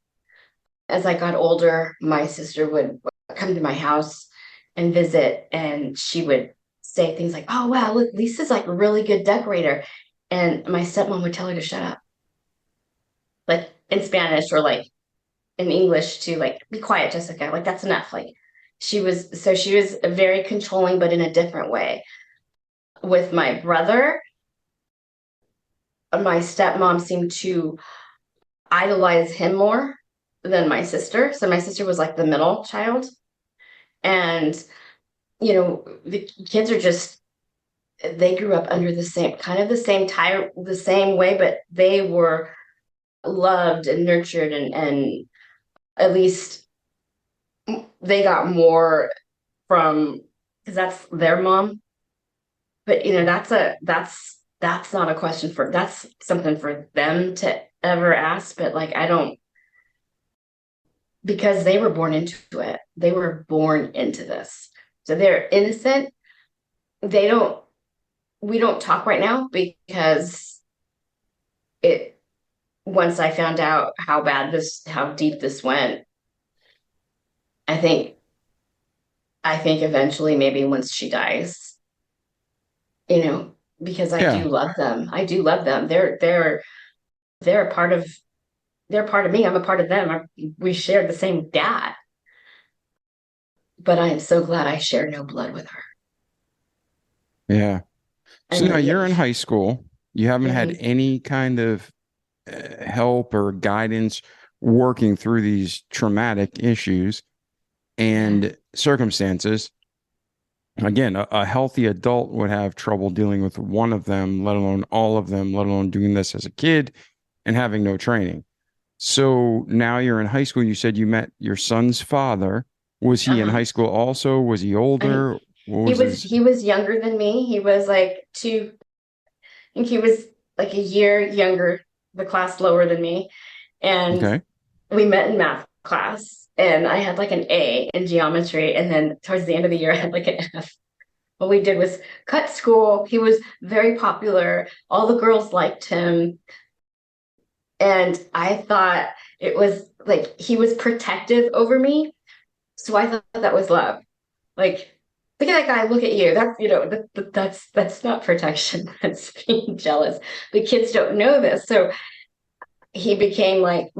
as I got older, my sister would come to my house and visit, and she would say things like, "Oh wow, look, Lisa's like a really good decorator," and my stepmom would tell her to shut up, like in Spanish or like in English to like, "Be quiet, Jessica. Like that's enough." Like she was very controlling, but in a different way. With my brother, my stepmom seemed to idolize him more than my sister. So my sister was like the middle child. And, the kids are just, they grew up under the same, kind of the same tire, the same way, but they were loved and nurtured and at least they got more from, because that's their mom. But, that's not a question that's something for them to ever ask. But like, I don't, because they were born into it. They were born into this. So they're innocent. They don't, we don't talk right now because it, once I found out how deep this went, I think, eventually, maybe once she dies, you know, because I do Yeah. love them. I do love them. They're a part of, they're part of me. I'm a part of them. We share the same dad, but I am so glad I share no blood with her. Yeah. I So now mean, you're in high school. You haven't had mhm. any kind of help or guidance working through these traumatic issues Yeah. and circumstances. Again, a healthy adult would have trouble dealing with one of them, let alone all of them, let alone doing this as a kid and having no training. So now you're in high school. You said you met your son's father. Was he in Uh-huh. high school also? Was he I think older? What he was was his? he was younger than me. He was like I think he was like a year younger, the class lower than me. And Okay. we met in math class, and I had like an A in geometry. And then towards the end of the year, I had like an F. What we did was cut school. He was very popular. All the girls liked him. And I thought it was like he was protective over me. So I thought that was love. Like, look at that guy, look at you. That's, that's not protection. That's being jealous. The kids don't know this. So he became like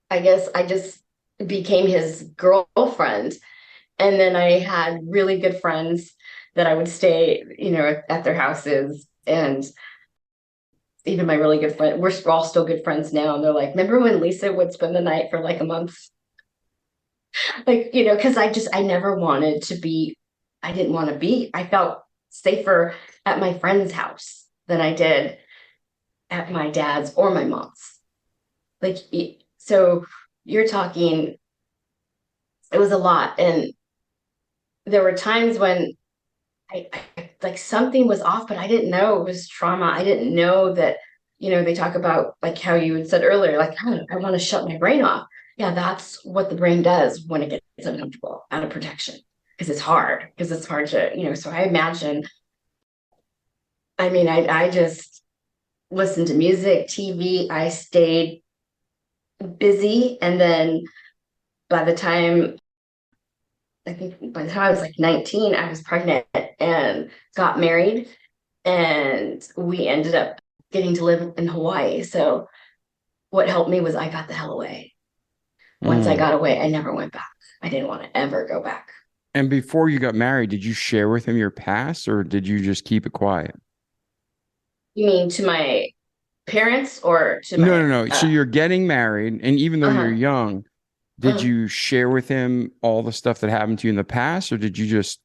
I guess I just became his girlfriend. And then I had really good friends that I would stay, at their houses. And even my really good friend, we're all still good friends now. And they're like, remember when Lisa would spend the night for like a month? Like, because I never wanted to be, I didn't want to be, I felt safer at my friend's house than I did at my dad's or my mom's. Like, so you're talking, it was a lot. And there were times when like something was off, but I didn't know it was trauma. I didn't know that, they talk about like how you had said earlier, like, oh, I want to shut my brain off. Yeah, that's what the brain does when it gets uncomfortable out of protection. Because it's hard to, so I imagine, I mean, I just listened to music, TV, I stayed busy. And then by the time I think by the time I was like 19, I was pregnant and got married, and we ended up getting to live in Hawaii. So what helped me was I got the hell away. Once I Mm. got away, I never went back. I didn't want to ever go back. And before you got married, did you share with him your past or did you just keep it quiet? You mean to my parents or to No, my no, no. So you're getting married, and even though you're uh-huh, young, did uh-huh. you share with him all the stuff that happened to you in the past, or did you just,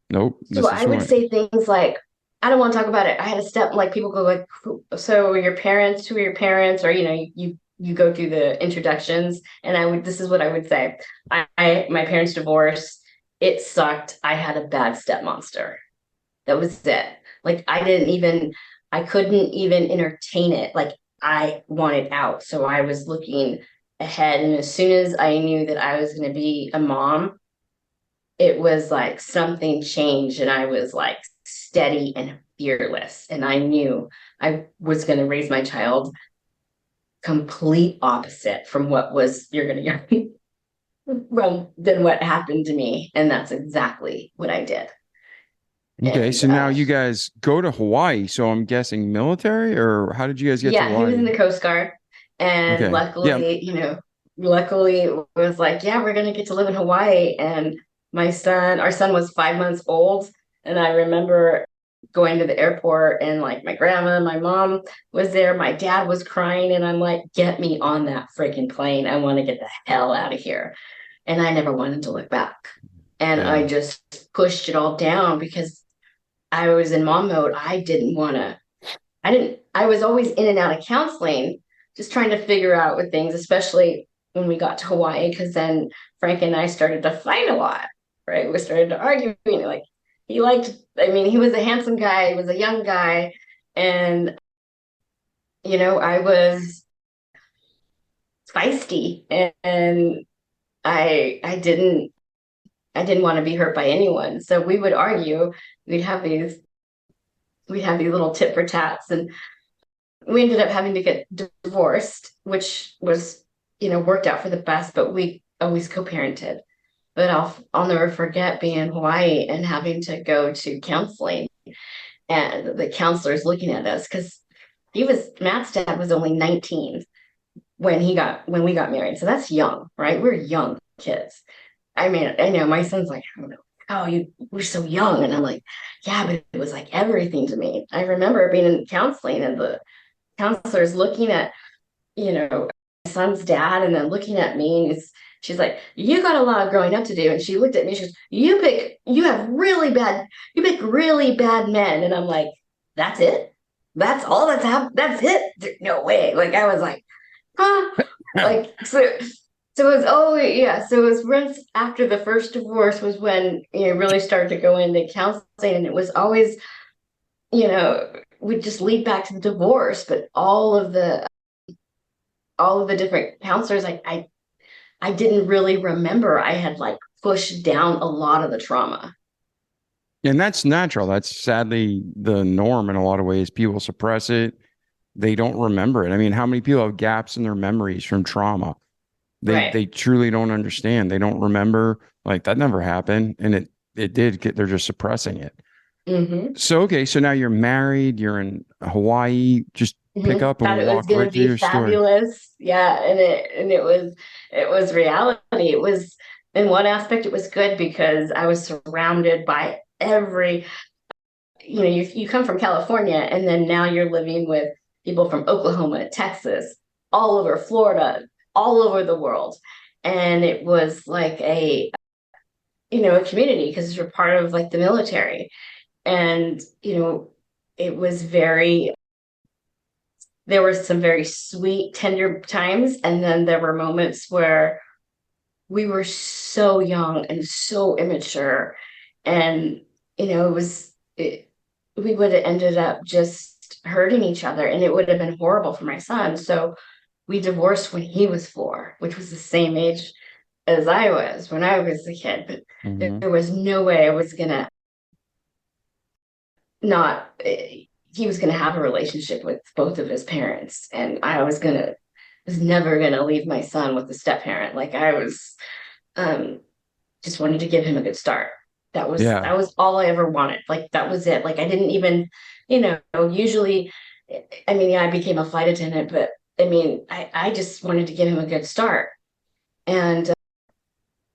nope, So this is I who would I am? say things like, I don't want to talk about it. I had a step, like people go like, so your parents, who are your parents? Or, you you go through the introductions, and this is what I would say. My parents divorced. It sucked. I had a bad stepmonster. That was it. Like I couldn't even entertain it. Like I wanted out. So I was looking ahead. And as soon as I knew that I was going to be a mom, it was like something changed and I was like steady and fearless. And I knew I was going to raise my child complete opposite from what was you're going to get well than what happened to me. And that's exactly what I did. Okay, And so now you guys go to Hawaii. So I'm guessing military, or how did you guys get to yeah, he was in Hawaii? the Coast Guard. And Okay. Yeah. luckily it was like, yeah, we're gonna get to live in Hawaii. And our son was 5 months old. And I remember going to the airport and like my grandma, my mom was there, my dad was crying, and I'm like, get me on that freaking plane. I want to get the hell out of here. And I never wanted to look back. And I Yeah. just pushed it all down because I was in mom mode. I was always in and out of counseling, just trying to figure out with things, especially when we got to Hawaii, because then Frank and I started to fight a lot, right? We started to argue. Like he was a handsome guy, he was a young guy, and I was feisty, and I didn't want to be hurt by anyone. So we would argue. We'd have these little tit for tats, and we ended up having to get divorced, which was, worked out for the best, but we always co-parented. But I'll never forget being in Hawaii and having to go to counseling, and the counselors looking at us because Matt's dad was only 19 when we got married. So that's young, right? We're young kids. I mean, I know my son's like, I don't know, oh, you were so young. And I'm like, yeah, but it was like everything to me. I remember being in counseling and the counselors looking at, my son's dad and then looking at me, and she's like, you got a lot of growing up to do. And she looked at me, she goes, you pick really bad men. And I'm like, that's it? That's all that's happened? That's it? No way. Like I was like, huh? Like so it was, oh yeah. So it was right after the first divorce was when really started to go into counseling, and it was always, would just lead back to the divorce. But all of the different counselors, like I didn't really remember I had like pushed down a lot of the trauma. And that's natural. That's sadly the norm in a lot of ways. People suppress it. They don't remember it. I mean, how many people have gaps in their memories from trauma? Right. They truly don't understand. They don't remember, like, that never happened, and it did get. They're just suppressing it. Mm-hmm. So okay, so now you're married. You're in Hawaii. Just pick up and Thought we'll it was walk going right to through be your story. fabulous. Yeah, and it was reality. It was, in one aspect it was good because I was surrounded by you come from California, and then now you're living with people from Oklahoma, Texas, all over Florida, all over the world. And it was like a community because you're part of like the military. And it was there were some very sweet, tender times, and then there were moments where we were so young and so immature, and we would have ended up just hurting each other, and it would have been horrible for my son. So we divorced when he was 4, which was the same age as I was when I was a kid. But Mhm. there was no way I was gonna not he was gonna have a relationship with both of his parents, and was never gonna leave my son with a step parent. Like I was just wanted to give him a good start. Yeah. That was all I ever wanted. Like that was it. Like I didn't even, usually, I mean, yeah, I became a flight attendant, but I mean, I just wanted to give him a good start. And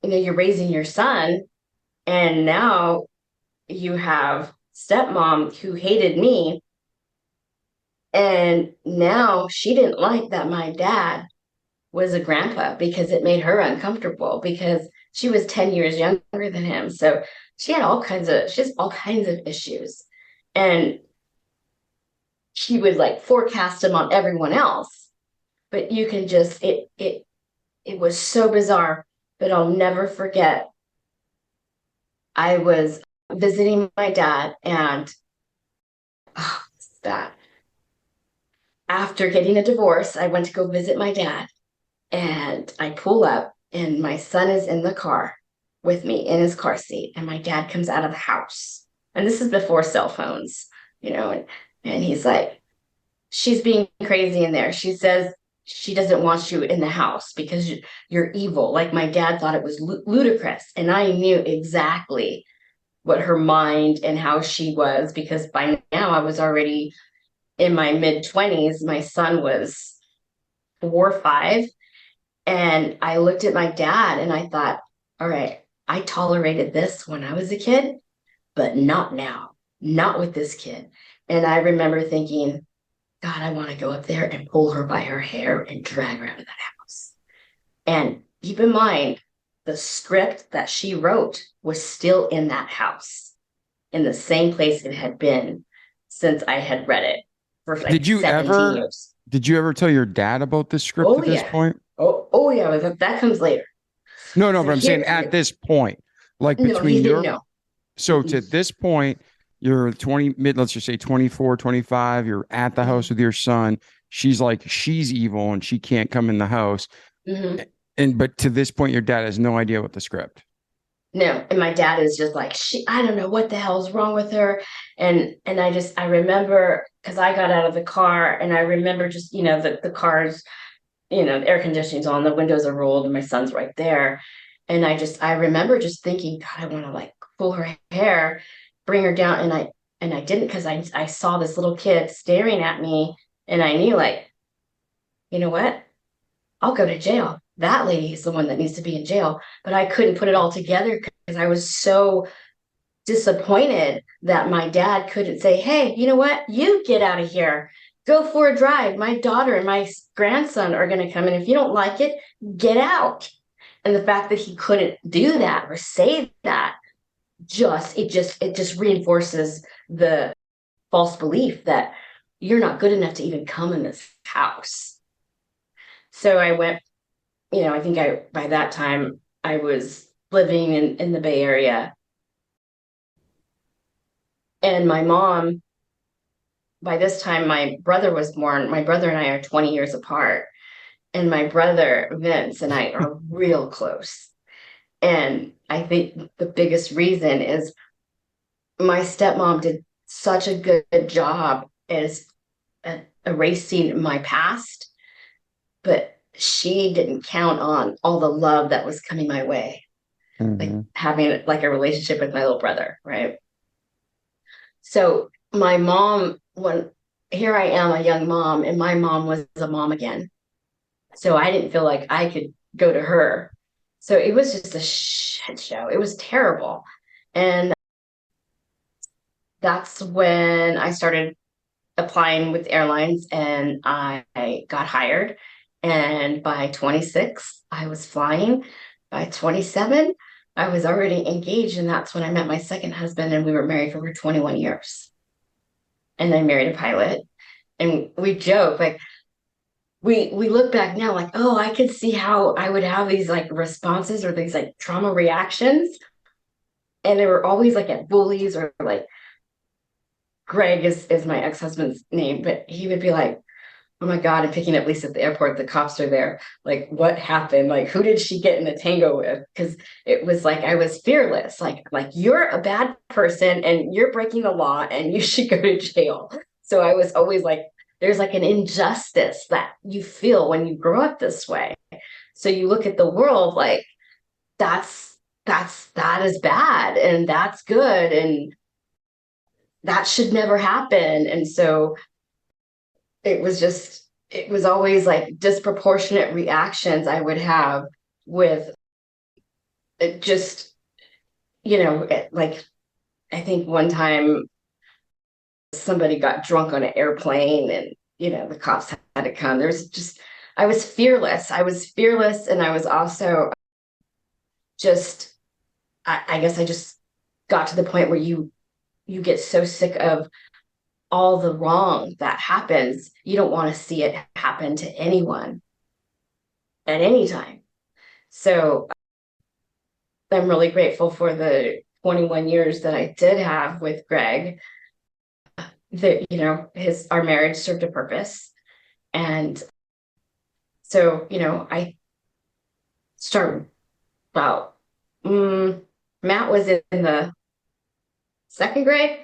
you're raising your son, and now you have stepmom who hated me, and now she didn't like that my dad was a grandpa because it made her uncomfortable because she was 10 years younger than him. So she has all kinds of issues. And she would like forecast them on everyone else. but you can just, it was so bizarre, but I'll never forget. I was visiting my dad, and that after getting a divorce, I went to go visit my dad, and I pull up, and my son is in the car with me in his car seat, and my dad comes out of the house. And this is before cell phones, and he's like, she's being crazy in there. She says she doesn't want you in the house because you're evil. Like, my dad thought it was ludicrous. And I knew exactly what her mind and how she was, because by now I was already in my mid-20s. My son was 4 or 5. And I looked at my dad and I thought, all right, I tolerated this when I was a kid, but not now, not with this kid. And I remember thinking, God, I want to go up there and pull her by her hair and drag her out of that house. And keep in mind, the script that she wrote was still in that house, in the same place it had been since I had read it for like Did you 17 years. did you ever tell your dad about this script Oh, at this yeah. point? Oh, yeah. That comes later. No, So but I'm saying at this point, like no, he between didn't know. so to this point, you're 20 mid, let's just say 24, 25, you're at the house with your son. She's like, she's evil and she can't come in the house. Mm-hmm. But to this point, your dad has no idea what the script. No, and my dad is just like, I don't know what the hell's wrong with her. And I remember, because I got out of the car, and I remember just, the cars, the air conditioning's on, the windows are rolled, and my son's right there. And I remember just thinking, God, I want to like pull her hair, bring her down. And I didn't, because I saw this little kid staring at me, and I knew, like, you know what? I'll go to jail. That lady is the one that needs to be in jail. But I couldn't put it all together because I was so disappointed that my dad couldn't say, hey, you know what? You get out of here. Go for a drive. My daughter and my grandson are going to come. And if you don't like it, get out. And the fact that he couldn't do that or say that, it just reinforces the false belief that you're not good enough to even come in this house. So I went, I think by that time I was living in the Bay Area. And my mom, by this time, my brother was born. My brother and I are 20 years apart. And my brother, Vince, and I are real close. And I think the biggest reason is my stepmom did such a good job as erasing my past, but she didn't count on all the love that was coming my way, like having like a relationship with my little brother, right? So my mom, here I am, a young mom, and my mom was a mom again. So I didn't feel like I could go to her. So it was just a shit show. It was terrible. And that's when I started applying with airlines, and I got hired. And by 26, I was flying. By 27, I was already engaged. And that's when I met my second husband, and we were married for over 21 years. And I married a pilot. And we joke, like, we look back now like, oh, I could see how I would have these like responses or these like trauma reactions. And they were always like at bullies, or like Greg is my ex-husband's name, but he would be like, oh my God, I'm picking up Lisa at the airport. The cops are there. Like, what happened? Like, who did she get in the tango with? Because it was like, I was fearless. Like you're a bad person and you're breaking the law and you should go to jail. So I was always like, there's like an injustice that you feel when you grow up this way. So you look at the world like that is bad and that's good and that should never happen. And so it was always like disproportionate reactions I would have with it. Just, like, I think one time somebody got drunk on an airplane and, the cops had to come. I was fearless. And I was also just, I guess I just got to the point where you get so sick of all the wrong that happens, you don't want to see it happen to anyone at any time. So I'm really grateful for the 21 years that I did have with Greg. That, you know, our marriage served a purpose. And so, you know, I start about Matt was in the second grade,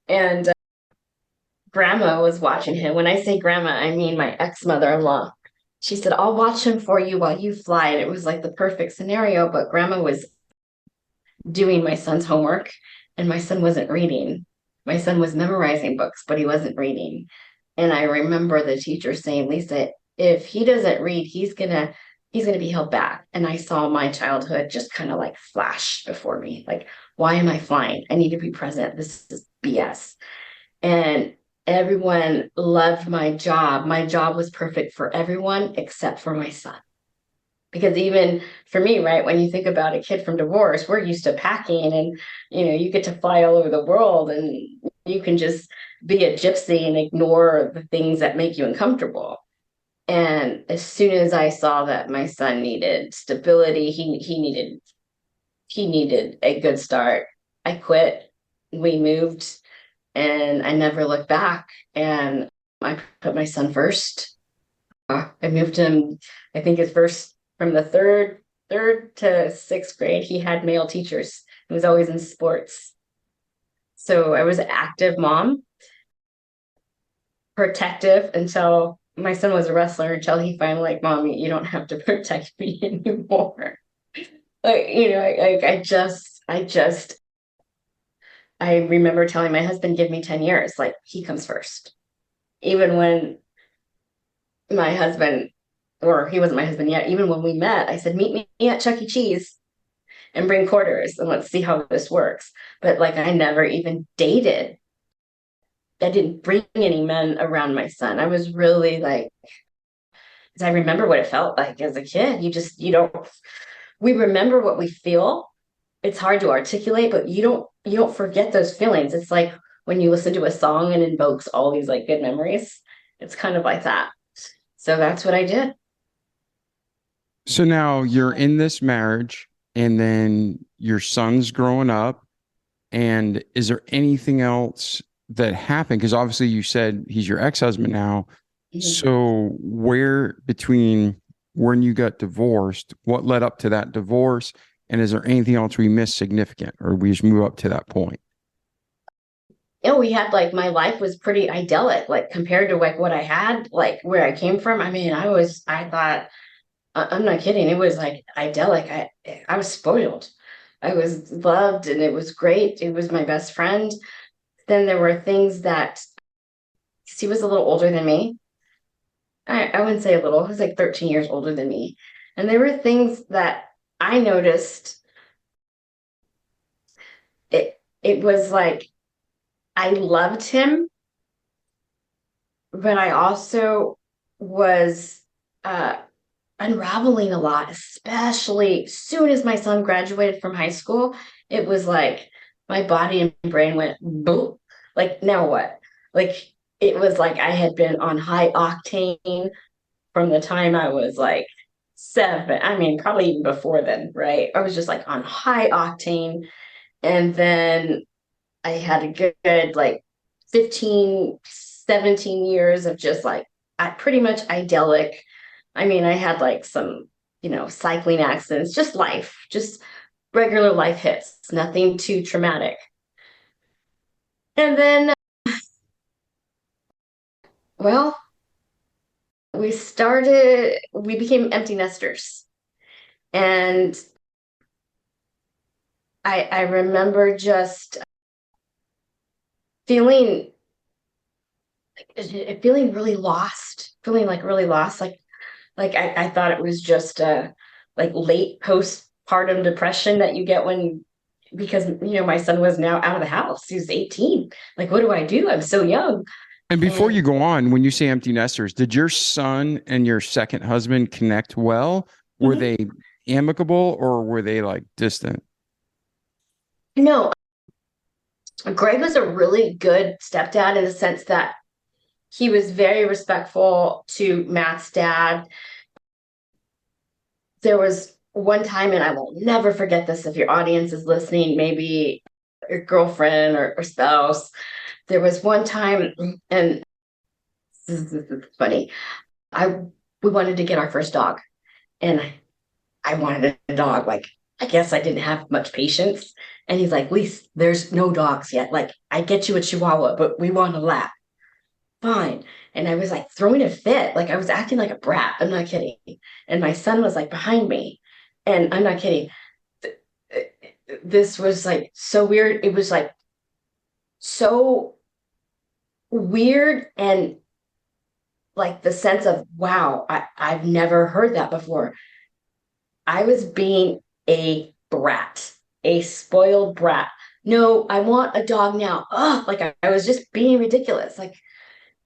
and grandma was watching him. When I say grandma, I mean my ex-mother-in-law. She said, I'll watch him for you while you fly. And it was like the perfect scenario, but grandma was doing my son's homework and my son wasn't reading. My son was memorizing books, but he wasn't reading. And I remember the teacher saying, Lisa, if he doesn't read, he's gonna be held back. And I saw my childhood just kind of like flash before me. Like, why am I flying? I need to be present. This is BS. And everyone loved my job. My job was perfect for everyone except for my son. Because even for me, right, when you think about a kid from divorce, we're used to packing and, you know, you get to fly all over the world and you can just be a gypsy and ignore the things that make you uncomfortable. And as soon as I saw that my son needed stability, he needed a good start, I quit. We moved and I never looked back. And I put my son first. I moved him, I think his first, from the third to sixth grade, he had male teachers. He was always in sports. So I was an active mom, protective until my son was a wrestler, until he finally like, Mommy, you don't have to protect me anymore. Like, you know, I remember telling my husband, give me 10 years, like he comes first. Even when my husband, or he wasn't my husband yet, even when we met, I said, meet me at Chuck E. Cheese and bring quarters and let's see how this works. But like, I never even dated. I didn't bring any men around my son. I was really like, because I remember what it felt like as a kid. You don't, we remember what we feel. It's hard to articulate, but you don't forget those feelings. It's like when you listen to a song and invokes all these like good memories. It's kind of like that. So that's what I did. So now you're in this marriage and then your son's growing up. And is there anything else that happened? Because obviously you said he's your ex-husband now. Mhm. So where between when you got divorced, what led up to that divorce? And is there anything else we missed significant, or we just move up to that point? You know, we had like, my life was pretty idyllic, like compared to like what I had, like where I came from. I mean, I thought, I'm not kidding. It was like idyllic. I was spoiled. I was loved and it was great. It was my best friend. Then there were things that he was a little older than me. I wouldn't say a little, he was like 13 years older than me. And there were things that I noticed. It was like I loved him, but I also was unraveling a lot, especially as soon as my son graduated from high school. It was like my body and brain went boom. Like, now what? Like, it was like I had been on high octane from the time I was like 7. I mean, probably even before then, right? I was just like on high octane. And then I had a good like 15, 17 years of just like pretty much idyllic. I mean, I had like some, you know, cycling accidents, just life, just regular life hits, nothing too traumatic. And then, well, we became empty nesters. And I remember just feeling really lost, like I thought it was just like late postpartum depression that you get because you know my son was now out of the house. He was 18. Like, what do I do? I'm so young. And before you go on, when you say empty nesters, did your son and your second husband connect well? Were they amicable or were they like distant? No, Greg was a really good stepdad in the sense that he was very respectful to Matt's dad. There was one time, and I will never forget this if your audience is listening, maybe your girlfriend or spouse. There was one time, and this is funny. I we wanted to get our first dog, and I wanted a dog. Like, I guess I didn't have much patience. And he's like, Lise, there's no dogs yet. Like, I get you a Chihuahua, but we want a lap. Fine. And I was like throwing a fit. Like, I was acting like a brat. I'm not kidding. And my son was like behind me. And I'm not kidding. This was like so weird. It was like so weird, and like the sense of, wow, I've never heard that before. I was being a brat, a spoiled brat. No, I want a dog now. Oh, like I was just being ridiculous. Like,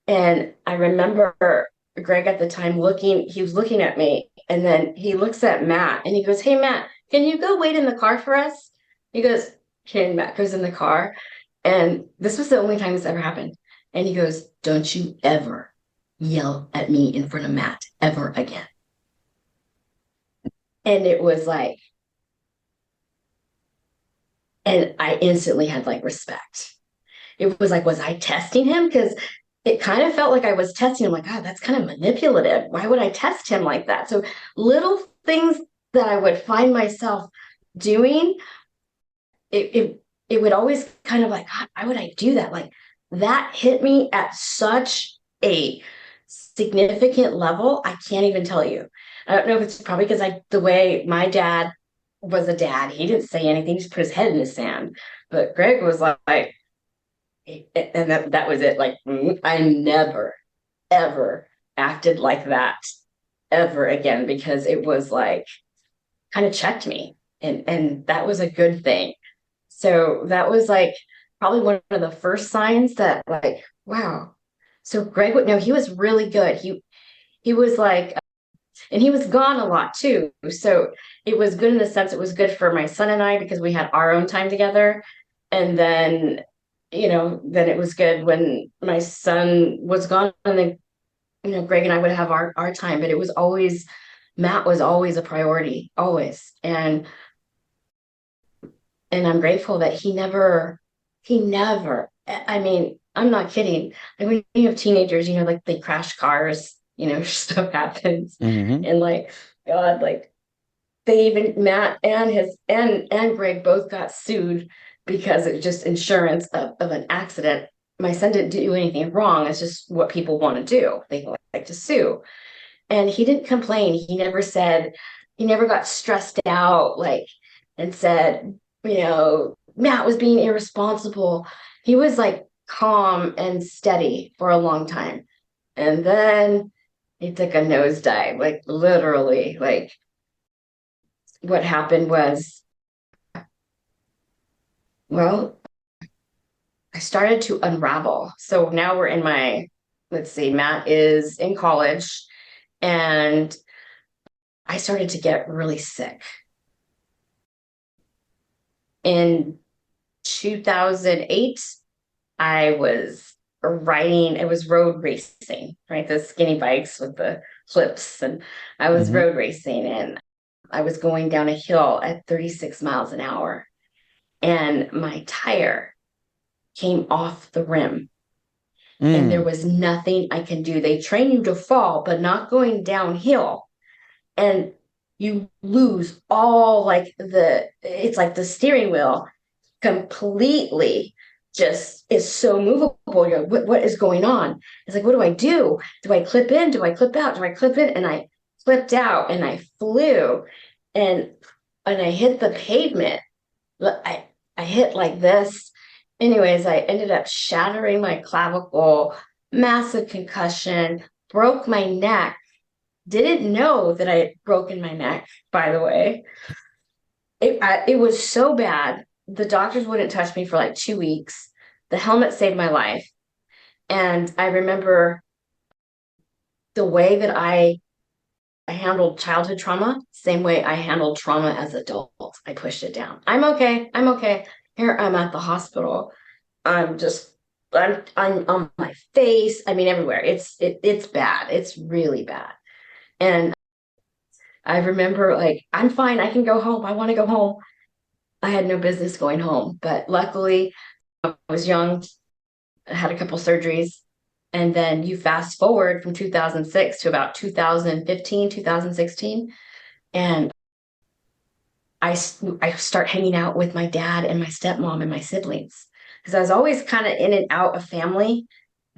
and I remember Greg at the time he was looking at me, and then he looks at Matt and he goes, "Hey, Matt, can you go wait in the car for us?" He goes, "Okay." And Matt goes in the car. And this was the only time this ever happened. And he goes, "Don't you ever yell at me in front of Matt ever again." And it was like, and I instantly had like respect. It was like, was I testing him? Because it kind of felt like I was testing him, like, God, that's kind of manipulative. Why would I test him like that? So little things that I would find myself doing, it would always kind of like, God, why would I do that? Like, that hit me at such a significant level. I can't even tell you. I don't know if it's probably because the way my dad was a dad, he didn't say anything, he just put his head in the sand. But Greg was like, and that was it. Like, I never, ever acted like that ever again, because it was like kind of checked me. And that was a good thing. So that was like probably one of the first signs that, like, wow. So Greg would know, he was really good. He was like, and he was gone a lot too. So it was good in the sense it was good for my son and I because we had our own time together. And then, then it was good when my son was gone, and then, Greg and I would have our time. But it was always, Matt was always a priority, always. And I'm grateful that he never, I mean, I'm not kidding. Like, when you have teenagers, like they crash cars, stuff happens. Mm-hmm. And like, God, like they even, Matt and and Greg both got sued because it's just insurance of an accident. My son didn't do anything wrong. It's just what people want to do. They like to sue. And he didn't complain. He never got stressed out, like, and said, Matt was being irresponsible. He was like calm and steady for a long time. And then he took a nosedive, like literally. Like, what happened was, well, I started to unravel. So now we're in let's see, Matt is in college, and I started to get really sick. In 2008, I was it was road racing, right? The skinny bikes with the flips. And I was Mm-hmm. road racing, and I was going down a hill at 36 miles an hour, and my tire came off the rim, and there was nothing I can do. They train you to fall, but not going downhill. And you lose all like it's like the steering wheel completely just is so movable. You're like, what is going on? It's like, what do I do? Do I clip in? Do I clip out? Do I clip in? And I flipped out and I flew, and I hit the pavement. I hit like this. Anyways, I ended up shattering my clavicle, massive concussion, broke my neck. Didn't know that I had broken my neck, by the way. It was so bad. The doctors wouldn't touch me for like 2 weeks. The helmet saved my life. And I remember the way that I handled childhood trauma, same way I handled trauma as an adult. I pushed it down. I'm okay. I'm okay. Here I'm at the hospital. I'm just I'm on my face. I mean, everywhere. It's bad. It's really bad. And I remember like, I'm fine. I can go home. I want to go home. I had no business going home, but luckily I was young. I had a couple surgeries. And then you fast forward from 2006 to about 2015, 2016, and I start hanging out with my dad and my stepmom and my siblings because I was always kind of in and out of family.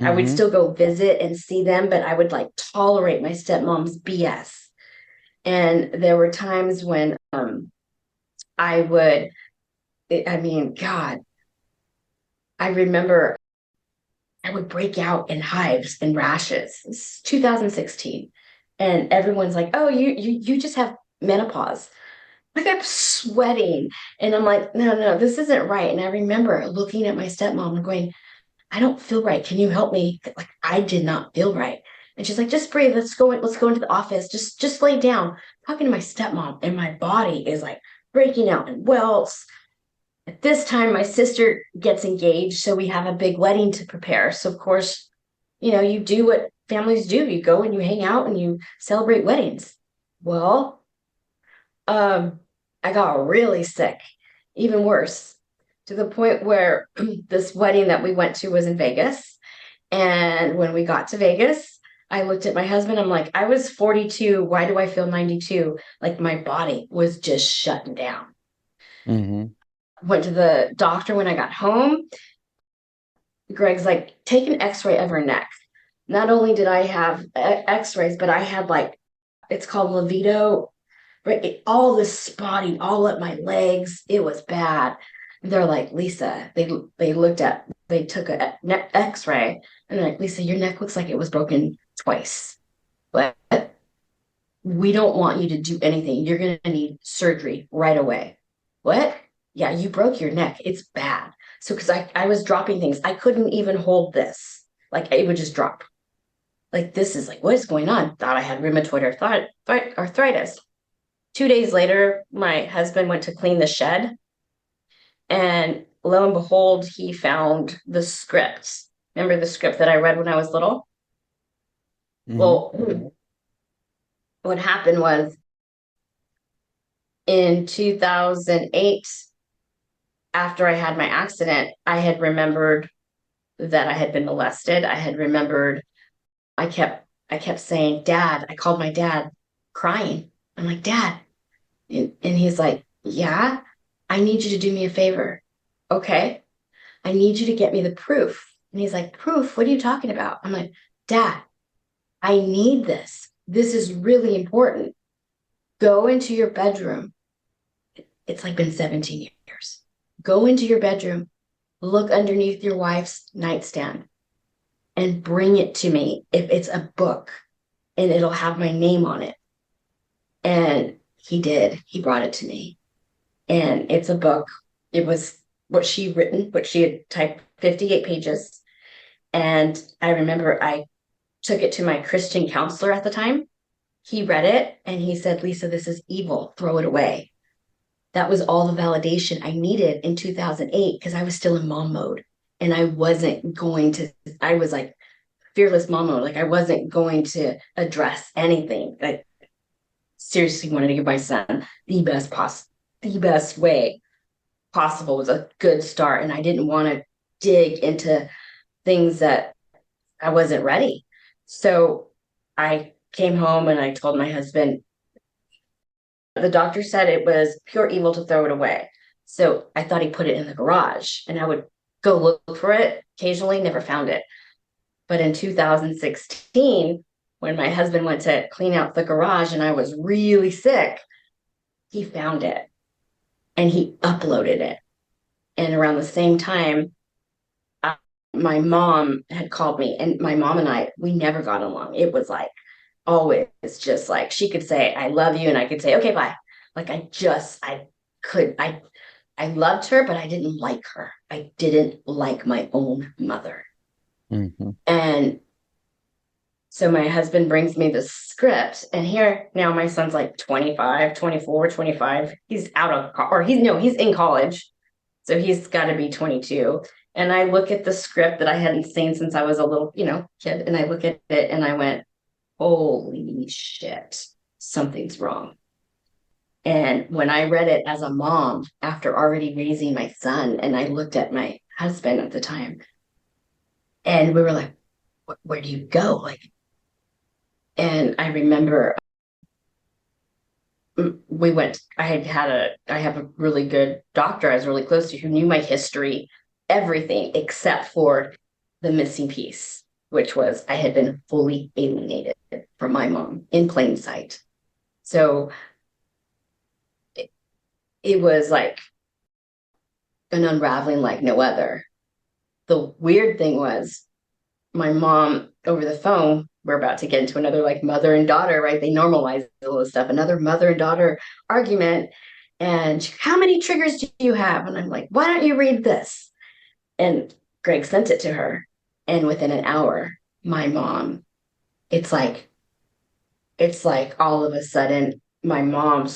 I would Mm-hmm. still go visit and see them, but I would like tolerate my stepmom's BS. And there were times when I would, I mean, God, I remember I would break out in hives and rashes. It's 2016. And everyone's like, oh, you just have menopause. Like I'm sweating. And I'm like, no, this isn't right. And I remember looking at my stepmom and going, I don't feel right. Can you help me? Like I did not feel right. And she's like, just breathe. Let's go into the office. Just lay down. Talking to my stepmom, and my body is like breaking out in welts. At this time, my sister gets engaged, so we have a big wedding to prepare. So of course, you do what families do. You go and you hang out and you celebrate weddings. Well, um, I got really sick, even worse, to the point where this wedding that we went to was in Vegas. And when we got to Vegas, I looked at my husband. I'm like, I was 42. Why do I feel 92? Like my body was just shutting down. Mm-hmm. Went to the doctor when I got home. Greg's like, take an x-ray of her neck. Not only did I have x-rays, but I had like, it's called livedo, right? All this spotting all up my legs. It was bad. They're like, Lisa, they took a neck x-ray, and they're like, Lisa, your neck looks like it was broken twice. But we don't want you to do anything. You're going to need surgery right away. What? Yeah, you broke your neck. It's bad. So, because I was dropping things, I couldn't even hold this. Like, it would just drop. Like, this is like, what is going on? Thought I had rheumatoid arthritis. 2 days later, my husband went to clean the shed. And lo and behold, he found the script. Remember the script that I read when I was little? Mm-hmm. Well, what happened was in 2008, after I had my accident, I had remembered that I had been molested. I had remembered I kept saying, Dad. I called my dad crying. I'm like, Dad. And he's like, yeah, I need you to do me a favor. Okay. I need you to get me the proof. And he's like, proof? What are you talking about? I'm like, Dad, I need this. This is really important. Go into your bedroom. It's like been 17 years. Go into your bedroom, look underneath your wife's nightstand, and bring it to me. If it's a book, and it'll have my name on it. And he did. He brought it to me. And it's a book. It was what she had typed 58 pages. And I remember I took it to my Christian counselor at the time. He read it and he said, Lisa, this is evil. Throw it away. That was all the validation I needed in 2008 because I was still in mom mode. And I was like fearless mom mode. Like I wasn't going to address anything. I seriously wanted to give my son the best way possible was a good start. And I didn't want to dig into things that I wasn't ready. So I came home and I told my husband, the doctor said it was pure evil to throw it away. So I thought he put it in the garage and I would go look for it occasionally, never found it. But in 2016, when my husband went to clean out the garage and I was really sick, he found it and he uploaded it. And around the same time, my mom had called me, and my mom and we never got along. It was like always just like she could say, I love you. And I could say, okay, bye. Like I loved her, but I didn't like her. I didn't like my own mother. Mm-hmm. And so my husband brings me the script, and here now my son's like 25, 24, 25. He's out of, or he's in college. So he's got to be 22. And I look at the script that I hadn't seen since I was a little, kid, and I look at it and I went, holy shit, something's wrong. And when I read it as a mom after already raising my son, and I looked at my husband at the time, and we were like, where do you go? And I remember I have a really good doctor I was really close to who knew my history, everything except for the missing piece, which was I had been fully alienated from my mom in plain sight. So it was like an unraveling like no other. The weird thing was my mom over the phone, we're about to get into another like mother and daughter, right? They normalize all this stuff, another mother and daughter argument. And how many triggers do you have? And I'm like, why don't you read this? And Greg sent it to her. And within an hour, my mom, it's like all of a sudden my mom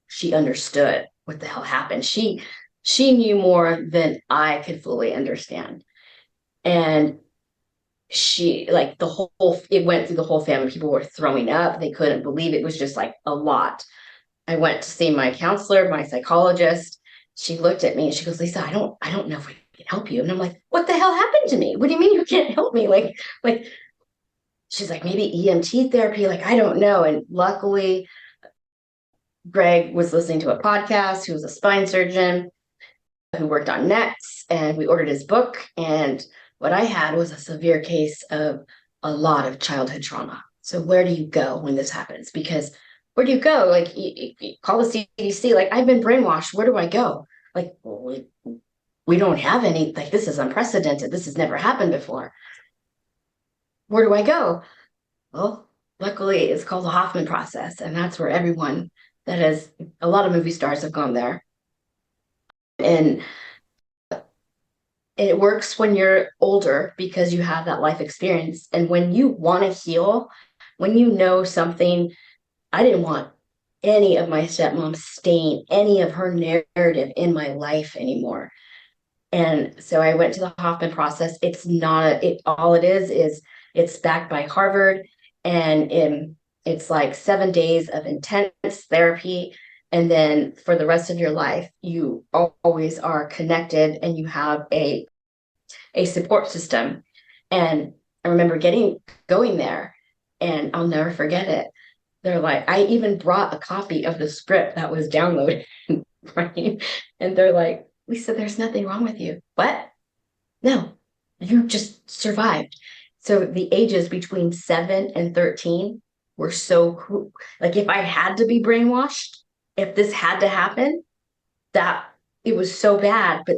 she understood what the hell happened. She knew more than I could fully understand. And she like it went through the whole family. People were throwing up. They couldn't believe it. It was just like a lot. I went to see my counselor, my psychologist. She looked at me and she goes, Lisa, I don't know if we can help you. And I'm like, what the hell happened to me? What do you mean you can't help me? Like she's like, maybe EMT therapy. Like, I don't know. And luckily, Greg was listening to a podcast, who was a spine surgeon who worked on necks, and we ordered his book. And what I had was a severe case of a lot of childhood trauma. So where do you go when this happens? Because where do you go? Like, you call the CDC. Like, I've been brainwashed. Where do I go? Like, we don't have any. Like, this is unprecedented. This has never happened before. Where do I go? Well, luckily, it's called the Hoffman process, and that's where everyone that has a lot of movie stars have gone there. And it works when you're older because you have that life experience. And when you want to heal, when you know something, I didn't want any of my stepmom staying any of her narrative in my life anymore. And so I went to the Hoffman process. All it is it's backed by Harvard, and it's like 7 days of intense therapy. And then for the rest of your life, you always are connected and you have a support system. And I remember going there, and I'll never forget it. They're like, I even brought a copy of the script that was downloaded, right? And they're like, Lisa, there's nothing wrong with you. What? No, you just survived. So the ages between 7 and 13 were so cool. Like, if I had to be brainwashed, if this had to happen, that it was so bad. But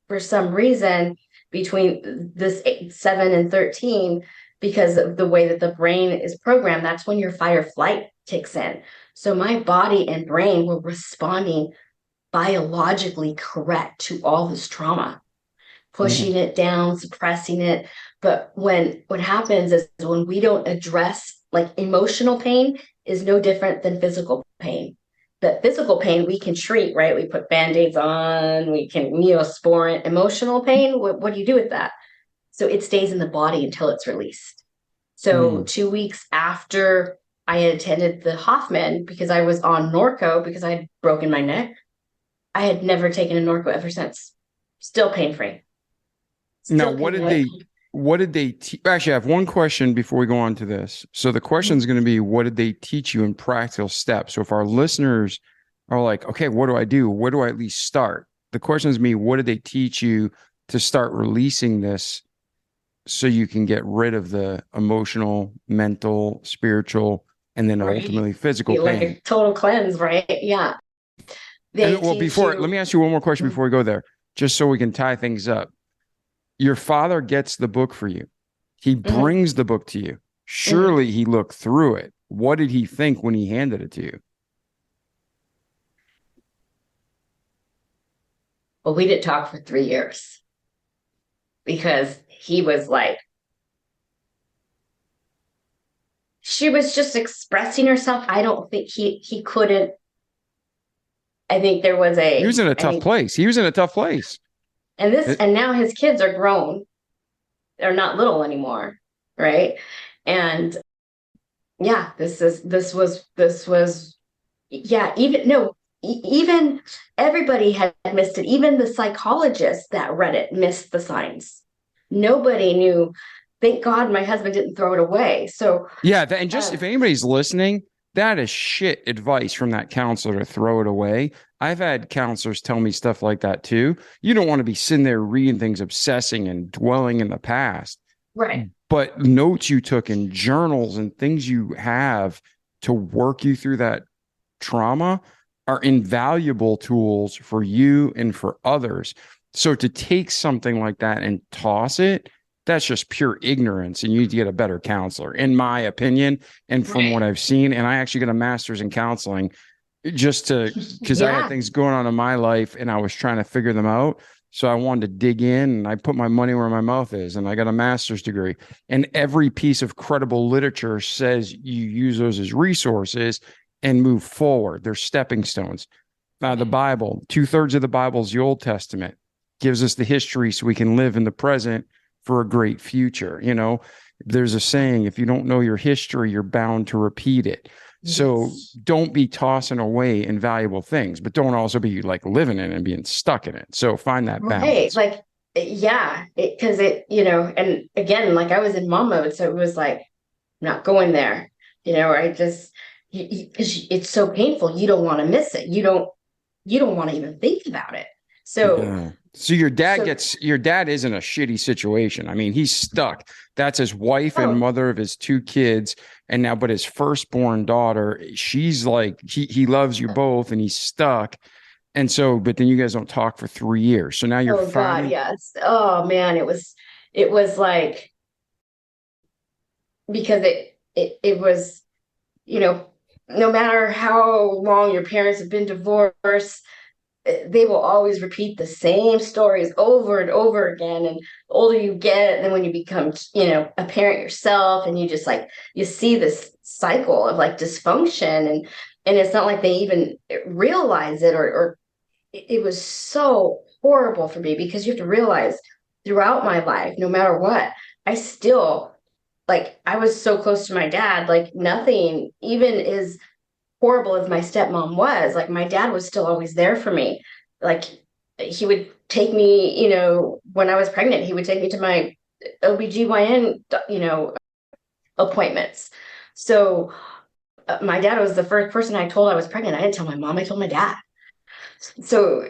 for some reason, between this 7 and 13, because of the way that the brain is programmed, that's when your fight or flight kicks in. So my body and brain were responding biologically correct to all this trauma, pushing it down, suppressing it. But what happens is when we don't address, like, emotional pain is no different than physical pain. But physical pain we can treat, right? We put Band-Aids on, we can Neosporin. Emotional pain, what do you do with that? So it stays in the body until it's released. So 2 weeks after I had attended the Hoffman, because I was on Norco because I had broken my neck, I had never taken a Norco ever since. Still pain-free. Now, what did they actually, I have one question before we go on to this. So the question is going to be, what did they teach you in practical steps? So if our listeners are like, okay, what do I do? Where do I at least start? The question is me, what did they teach you to start releasing this so you can get rid of the emotional, mental, spiritual, and then ultimately physical pain? Like a total cleanse, right? Yeah. Let me ask you one more question before we go there, just so we can tie things up. Your father gets the book for you. He brings the book to you. Surely he looked through it. What did he think when he handed it to you? Well, we didn't talk for 3 years because he was like, she was just expressing herself. I don't think he couldn't. I think there was He was in a tough place. And now his kids are grown. They're not little anymore, right? And yeah, this was yeah, even no, even everybody had missed it. Even the psychologists that read it missed the signs. Nobody knew. Thank God my husband didn't throw it away. So Yeah, and just if anybody's listening, that is shit advice from that counselor to throw it away. I've had counselors tell me stuff like that too. You don't want to be sitting there reading things, obsessing and dwelling in the past. right. But notes you took in journals and things you have to work you through that trauma are invaluable tools for you and for others. So to take something like that and toss it, that's just pure ignorance. And you need to get a better counselor, in my opinion, and from what I've seen. And I actually got a master's in counseling just to, because I had things going on in my life and I was trying to figure them out. So I wanted to dig in and I put my money where my mouth is. And I got a master's degree. And every piece of credible literature says you use those as resources and move forward. They're stepping stones. The Bible, 2/3 of the Bible is the Old Testament, gives us the history so we can live in the present for a great future. You know, there's a saying, if you don't know your history, you're bound to repeat it. So don't be tossing away invaluable things, but don't also be like living in it and being stuck in it. So find that balance. Like, yeah, because and again, like I was in mom mode. So it was like, not going there, I just, because it's so painful. You don't want to miss it. You don't want to even think about it. So, So your dad is in a shitty situation. I mean, he's stuck. That's his wife and mother of his 2 kids. And now, but his firstborn daughter, she's like, he loves you both and he's stuck. And so, but then you guys don't talk for 3 years. So now you're God, yes. Oh man, it was like, because it was, no matter how long your parents have been divorced, they will always repeat the same stories over and over again. And the older you get, and then when you become, a parent yourself, and you just like, you see this cycle of like dysfunction, and it's not like they even realize it, or it was so horrible for me, because you have to realize throughout my life, no matter what, I still, like, I was so close to my dad, like nothing, even as horrible as my stepmom was, like my dad was still always there for me. Like he would take me, when I was pregnant, he would take me to my OBGYN, appointments. So my dad was the first person I told I was pregnant. I didn't tell my mom, I told my dad. So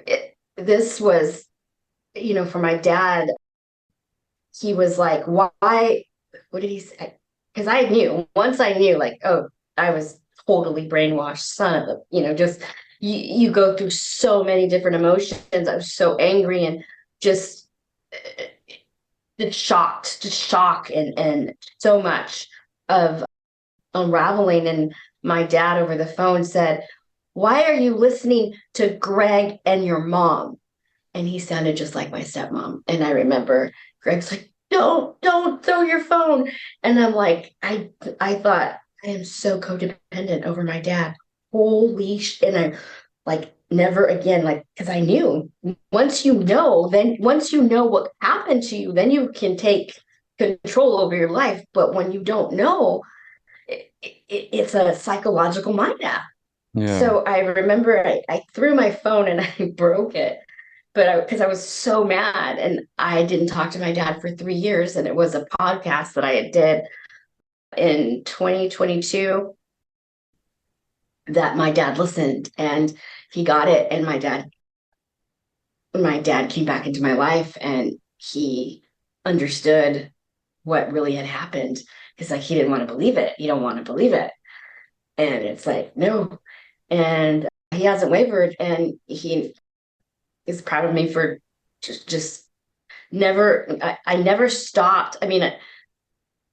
this was, for my dad, he was like, why, what did he say? Because once I knew, like, oh, I was totally brainwashed, son of a, just, you go through so many different emotions. I was so angry and just shock and so much of unraveling. And my dad over the phone said, why are you listening to Greg and your mom? And he sounded just like my stepmom. And I remember Greg's like, don't throw your phone. And I'm like, I thought, I am so codependent over my dad. Holy shit. And I like never again, like, because I knew once you know what happened to you, then you can take control over your life. But when you don't know, it's a psychological mind nap. Yeah. So I remember I threw my phone and I broke it. But because I was so mad, and I didn't talk to my dad for 3 years. And it was a podcast that I did in 2022 that my dad listened, and he got it. And my dad came back into my life, and he understood what really had happened, because like he didn't want to believe it. You don't want to believe it. And it's like, no. And he hasn't wavered, and he is proud of me for just never, I never stopped. I mean,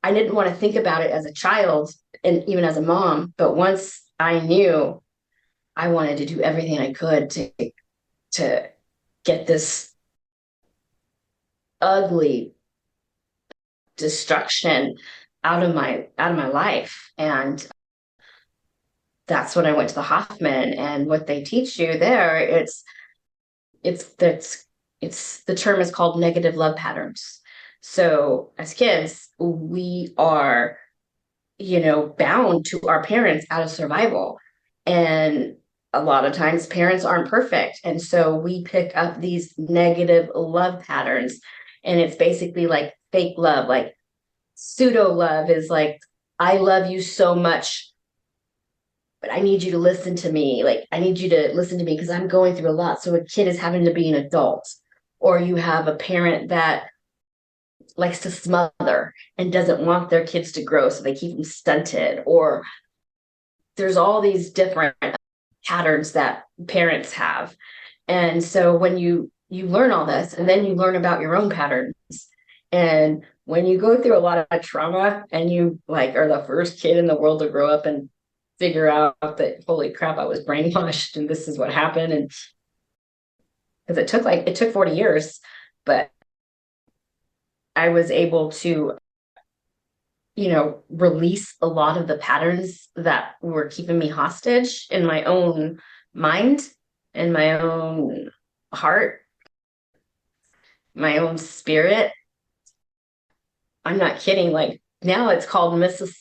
I didn't want to think about it as a child and even as a mom, but once I knew, I wanted to do everything I could to get this ugly destruction out of my life. And that's when I went to the Hoffman, and what they teach you there, it's the term is called negative love patterns. So as kids, we are, bound to our parents out of survival. And a lot of times parents aren't perfect. And so we pick up these negative love patterns. And it's basically like fake love, like pseudo love is like, I love you so much, but I need you to listen to me. Like, I need you to listen to me because I'm going through a lot. So a kid is having to be an adult, or you have a parent that likes to smother and doesn't want their kids to grow. So they keep them stunted, or there's all these different patterns that parents have. And so when you learn all this, and then you learn about your own patterns, and when you go through a lot of trauma and you like are the first kid in the world to grow up and figure out that holy crap, I was brainwashed and this is what happened. And because it took 40 years, but I was able to release a lot of the patterns that were keeping me hostage in my own mind, in my own heart, my own spirit. I'm not kidding. Like now it's called Mrs.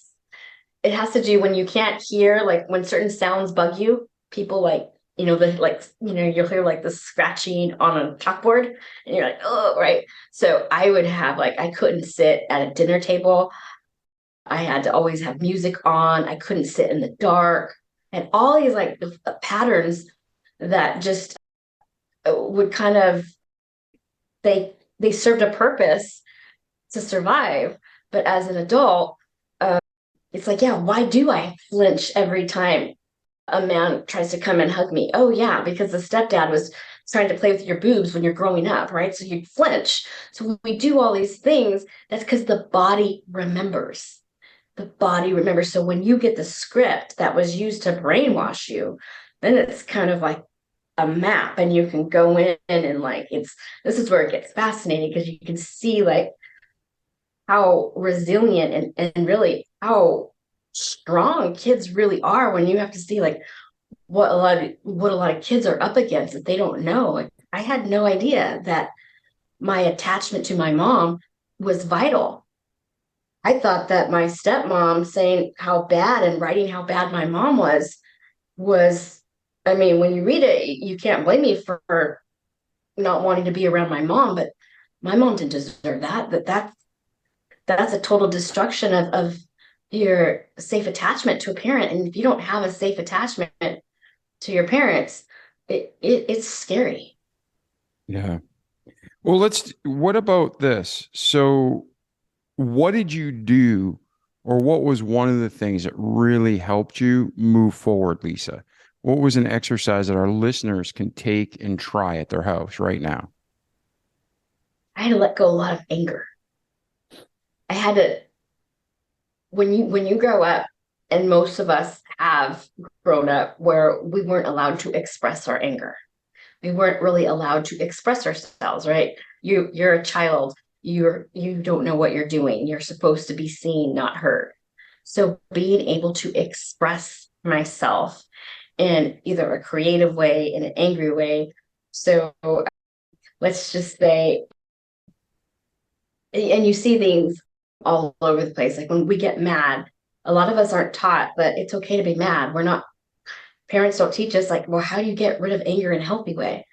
It has to do when you can't hear, like when certain sounds bug you, people like, you'll hear like the scratching on a chalkboard and you're like, oh, right. So I would have I couldn't sit at a dinner table. I had to always have music on. I couldn't sit in the dark, and all these patterns that just would kind of, they served a purpose to survive. But as an adult, it's like, yeah, why do I flinch every time a man tries to come and hug me? Oh yeah, because the stepdad was trying to play with your boobs when you're growing up, right? So you'd flinch. So we do all these things. That's because the body remembers. The body remembers. So when you get the script that was used to brainwash you, then it's kind of like a map, and you can go in and this is where it gets fascinating, because you can see how resilient and really how strong kids really are when you have to see what a lot of kids are up against that they don't know. Like, I had no idea that my attachment to my mom was vital. I thought that my stepmom saying how bad and writing how bad my mom was, I mean, when you read it, you can't blame me for not wanting to be around my mom, but my mom didn't deserve that's a total destruction of your safe attachment to a parent. And if you don't have a safe attachment to your parents, it's scary. Yeah. Well, what about this? So what did you do, or what was one of the things that really helped you move forward, Lisa? What was an exercise that our listeners can take and try at their house right now? I had to let go a lot of anger. I had to, when you grow up, and most of us have grown up where we weren't allowed to express our anger. We weren't really allowed to express ourselves, right? You're a child. You don't know what you're doing. You're supposed to be seen, not heard. So being able to express myself in either a creative way, in an angry way. So let's just say, and you see things all over the place. Like when we get mad, a lot of us aren't taught that it's okay to be mad. Parents don't teach us well, how do you get rid of anger in a healthy way?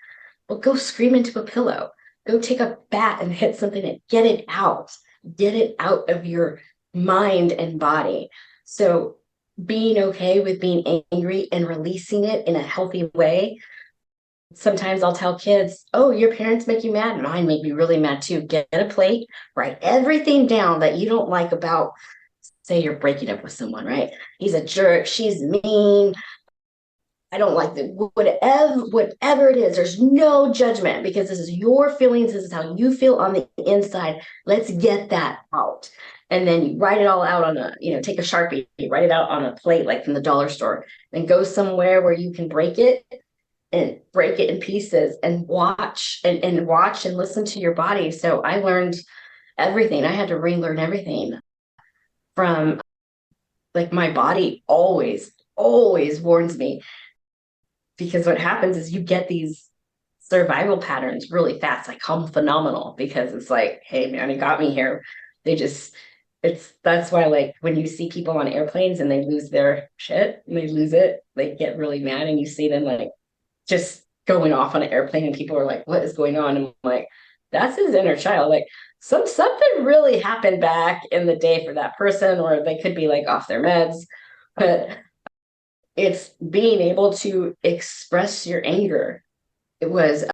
Well, go scream into a pillow. Go take a bat and hit something and get it out. Get it out of your mind and body. So being okay with being angry and releasing it in a healthy way. Sometimes I'll tell kids, oh, your parents make you mad. Mine make me really mad too. Get a plate, write everything down that you don't like about, say you're breaking up with someone, right? He's a jerk. She's mean. I don't like whatever it is. There's no judgment, because this is your feelings. This is how you feel on the inside. Let's get that out. And then you write it all out on take a Sharpie, write it out on a plate, like from the dollar store, then go somewhere where you can break it in pieces, and watch and watch and listen to your body. So I learned everything. I had to relearn everything from my body always warns me, because what happens is you get these survival patterns really fast. I call them phenomenal because it's like, hey man, it got me here. They just that's why, like, when you see people on airplanes and they lose their shit and they lose it, they get really mad, and you see them like just going off on an airplane and people are like, what is going on? And I'm like, that's his inner child. Like something really happened back in the day for that person, or they could be like off their meds. But it's being able to express your anger. It was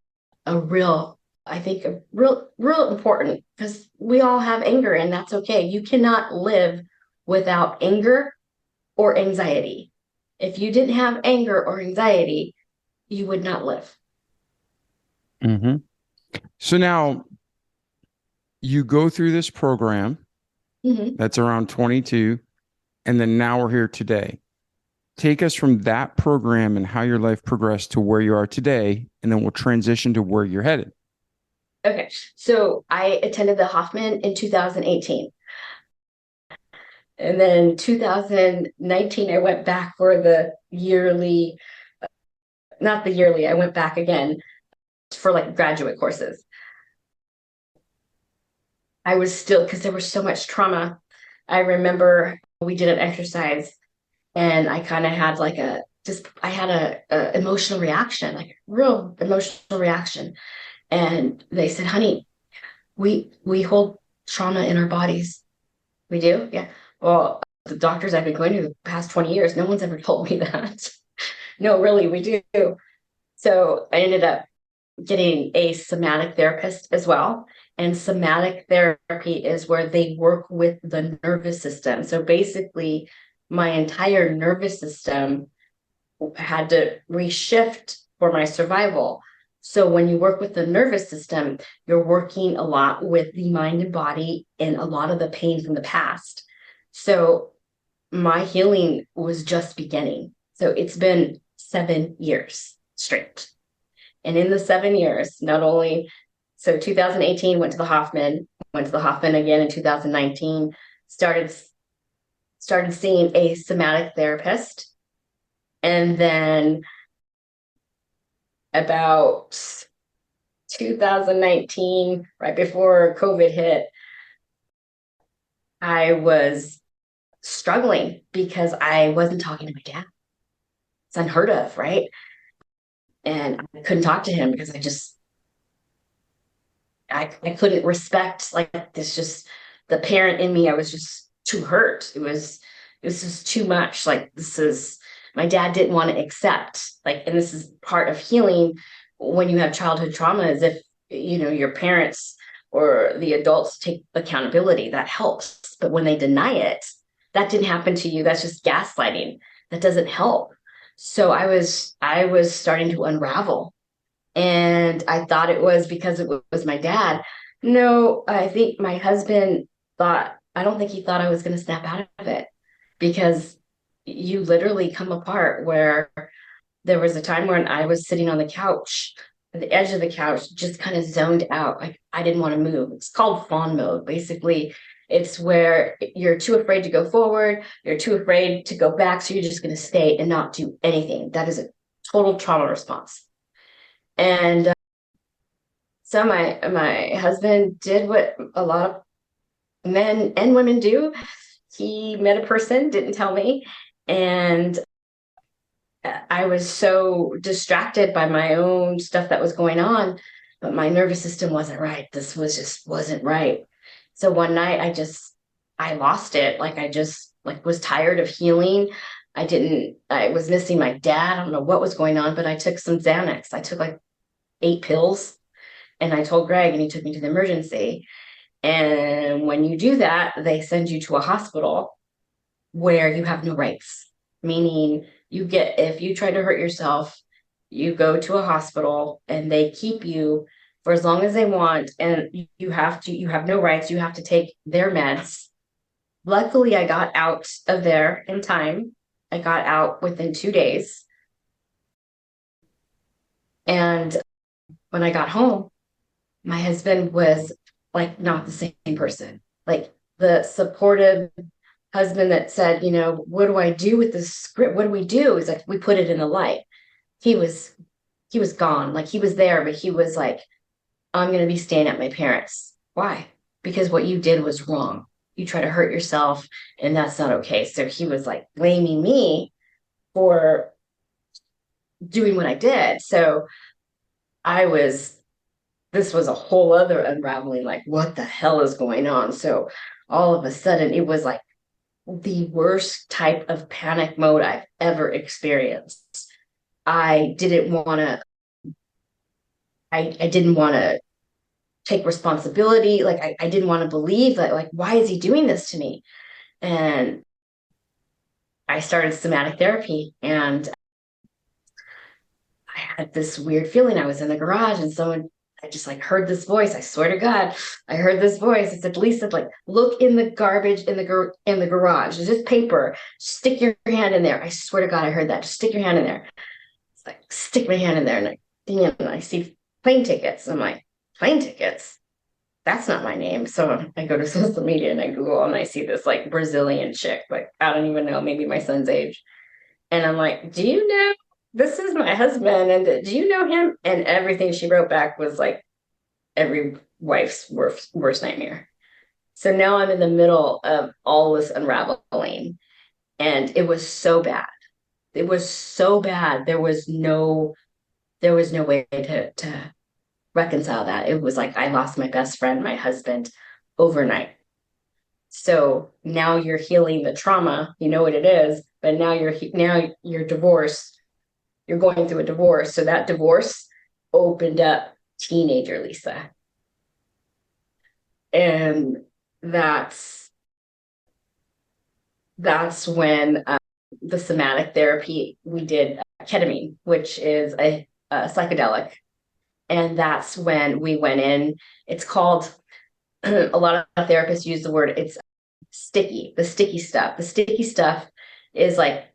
a real, I think, a real important, because we all have anger and that's okay. You cannot live without anger or anxiety. If you didn't have anger or anxiety, you would not live. Mm-hmm. So now you go through this program that's around 22, and then now we're here today. Take us from that program and how your life progressed to where you are today, and then we'll transition to where you're headed. Okay. So I attended the Hoffman in 2018. And then 2019, I went back for the yearly, not the yearly, I went back again for like graduate courses. I was still, because there was so much trauma. I remember we did an exercise and I kind of had like I had a emotional reaction, like a real emotional reaction. And they said, honey, we hold trauma in our bodies. We do? Yeah. Well, the doctors I've been going to the past 20 years, no one's ever told me that. No, really, we do. So I ended up getting a somatic therapist as well. And somatic therapy is where they work with the nervous system. So basically, my entire nervous system had to reshift for my survival. So when you work with the nervous system, you're working a lot with the mind and body and a lot of the pain from the past. So my healing was just beginning. So it's been 7 years straight. And in the 7 years, not only, so 2018 went to the Hoffman again in 2019, started seeing a somatic therapist. And then about 2019, right before COVID hit, I was struggling because I wasn't talking to my dad. It's unheard of, right? And I couldn't talk to him because I couldn't respect, like, this, just the parent in me. I was just too hurt. It was just too much. Like, my dad didn't want to accept, like, and this is part of healing when you have childhood trauma, is if, your parents or the adults take accountability, that helps. But when they deny it, that didn't happen to you. That's just gaslighting. That doesn't help. So I was starting to unravel, and I thought it was because it was my dad. No, I think my husband I don't think he thought I was going to snap out of it, because you literally come apart. Where there was a time when I was sitting on the couch, at the edge of the couch, just kind of zoned out. Like, I didn't want to move. It's called fawn mode. Basically, it's where you're too afraid to go forward. You're too afraid to go back. So you're just going to stay and not do anything. That is a total trauma response. And so my husband did what a lot of men and women do. He met a person, didn't tell me. And I was so distracted by my own stuff that was going on, but my nervous system wasn't right. This wasn't right. So one night I lost it. Like, I just was tired of healing. I was missing my dad. I don't know what was going on, but I took some Xanax. I took like 8 pills, and I told Greg, and he took me to the emergency. And when you do that, they send you to a hospital where you have no rights, meaning if you try to hurt yourself, you go to a hospital and they keep you for as long as they want, and you have no rights. You have to take their meds. Luckily, I got out of there in time. I got out within 2 days. And when I got home, my husband was like not the same person. Like, the supportive husband that said, what do I do with this script? What do we do? It's like, we put it in the light. He was he was gone. Like he was there, but he was like, I'm going to be staying at my parents'. Why? Because what you did was wrong. You try to hurt yourself, and that's not okay. So he was like blaming me for doing what I did. So I was, this was a whole other unraveling, like, what the hell is going on? So all of a sudden, it was like the worst type of panic mode I've ever experienced. I didn't want to, I didn't want to take responsibility. Like, I didn't want to believe that, like, why is he doing this to me? And I started somatic therapy, and I had this weird feeling. I was in the garage and I just like heard this voice. I swear to God, I heard this voice. It said, Lisa, like, look in the garbage in the garage. It's just paper. Stick your hand in there. I swear to God, I heard that. Just stick your hand in there. It's like, stick my hand in there. And I see plane tickets. I'm like, plane tickets? That's not my name. So I go to social media and I Google and I see this like Brazilian chick. Like, I don't even know, maybe my son's age. And I'm like, do you know, this is my husband? And do you know him? And everything she wrote back was like every wife's worst nightmare. So now I'm in the middle of all this unraveling. And it was so bad. It was so bad. There was no way to reconcile that. It was like I lost my best friend, my husband, overnight. So now you're healing the trauma, you know what it is, but now you're divorced. You're going through a divorce. So that divorce opened up teenager Lisa. And that's when the somatic therapy, we did ketamine, which is a psychedelic. And that's when we went in. It's called, a lot of therapists use the word, it's sticky, the sticky stuff. The sticky stuff is like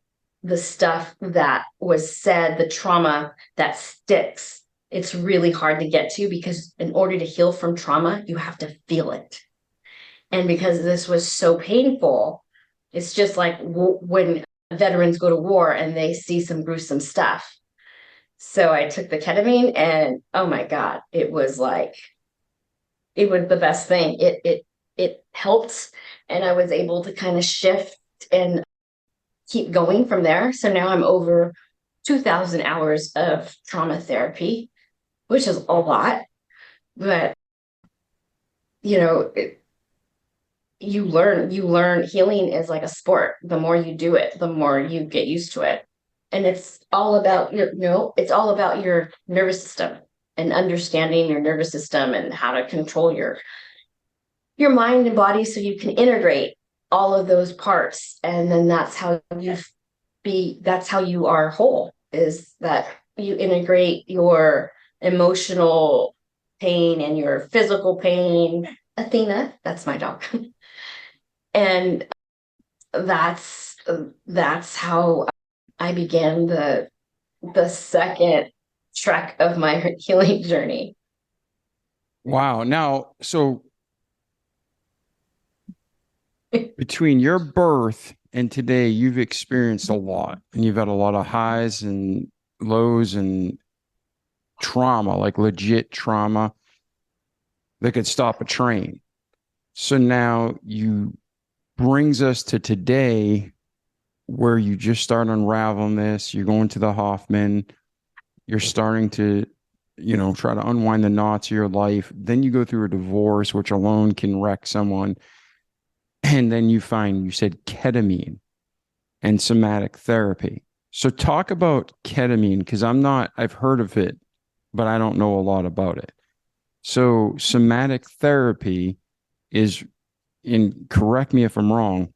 the stuff that was said, the trauma that sticks. It's really hard to get to because in order to heal from trauma, you have to feel it. And because this was so painful, it's just like when veterans go to war and they see some gruesome stuff. So I took the ketamine and oh my God, it was the best thing. It helped, and I was able to kind of shift and keep going from there. So now I'm over 2,000 hours of trauma therapy, which is a lot, but you learn healing is like a sport. The more you do it, the more you get used to it. And it's all about it's all about your nervous system and understanding your nervous system and how to control your mind and body so you can integrate all of those parts. And then that's how you are whole, is that you integrate your emotional pain and your physical pain. Athena, that's my dog. And that's how I began the second trek of my healing journey. Wow. Now, so between your birth and today, you've experienced a lot, and you've had a lot of highs and lows and trauma, like legit trauma that could stop a train. So now you brings us to today, where you just start unraveling this. You're going to the Hoffman. You're starting to, try to unwind the knots of your life. Then you go through a divorce, which alone can wreck someone. And then you said ketamine and somatic therapy. So talk about ketamine, because I've heard of it, but I don't know a lot about it. So somatic therapy is, correct me if I'm wrong,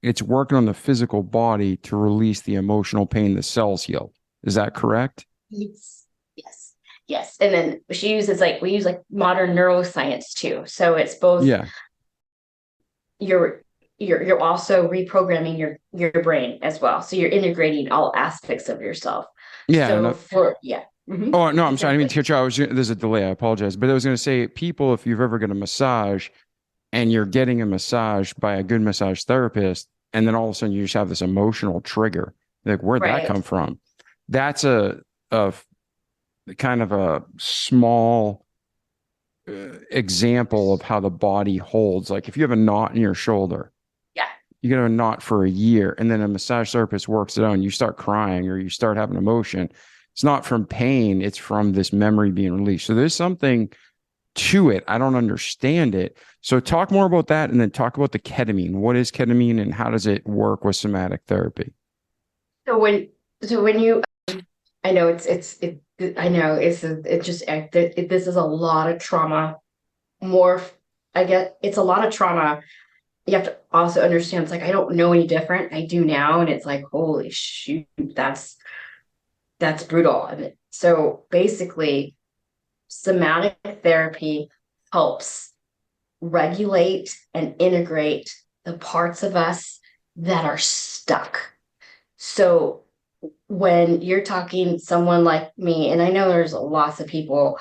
it's working on the physical body to release the emotional pain the cells heal. Is that correct? Yes. And then we use modern neuroscience too. So it's both. Yeah. You're also reprogramming your brain as well. So you're integrating all aspects of yourself. Yeah. So Mm-hmm. Oh, no, I'm sorry. I didn't mean to catch you. There's a delay. I apologize. But I was going to say, people, if you've ever got a massage and you're getting a massage by a good massage therapist, and then all of a sudden you just have this emotional trigger, like, where'd that come from? That's a kind of a small example of how the body holds. Like if you have a knot in your shoulder, Yeah. you get a knot for a year, and then a massage therapist works it out, and you start crying or you start having emotion. It's not from pain; it's from this memory being released. So there's something to it. I don't understand it. So talk more about that, and then talk about the ketamine. What is ketamine, and how does it work with somatic therapy? So when you, I know I know this is a lot of trauma. More, I guess it's a lot of trauma. You have to also understand, it's like, I don't know any different. I do now. And it's like, holy shoot, that's brutal. And so basically, somatic therapy helps regulate and integrate the parts of us that are stuck. So when you're talking someone like me, and I know there's lots of people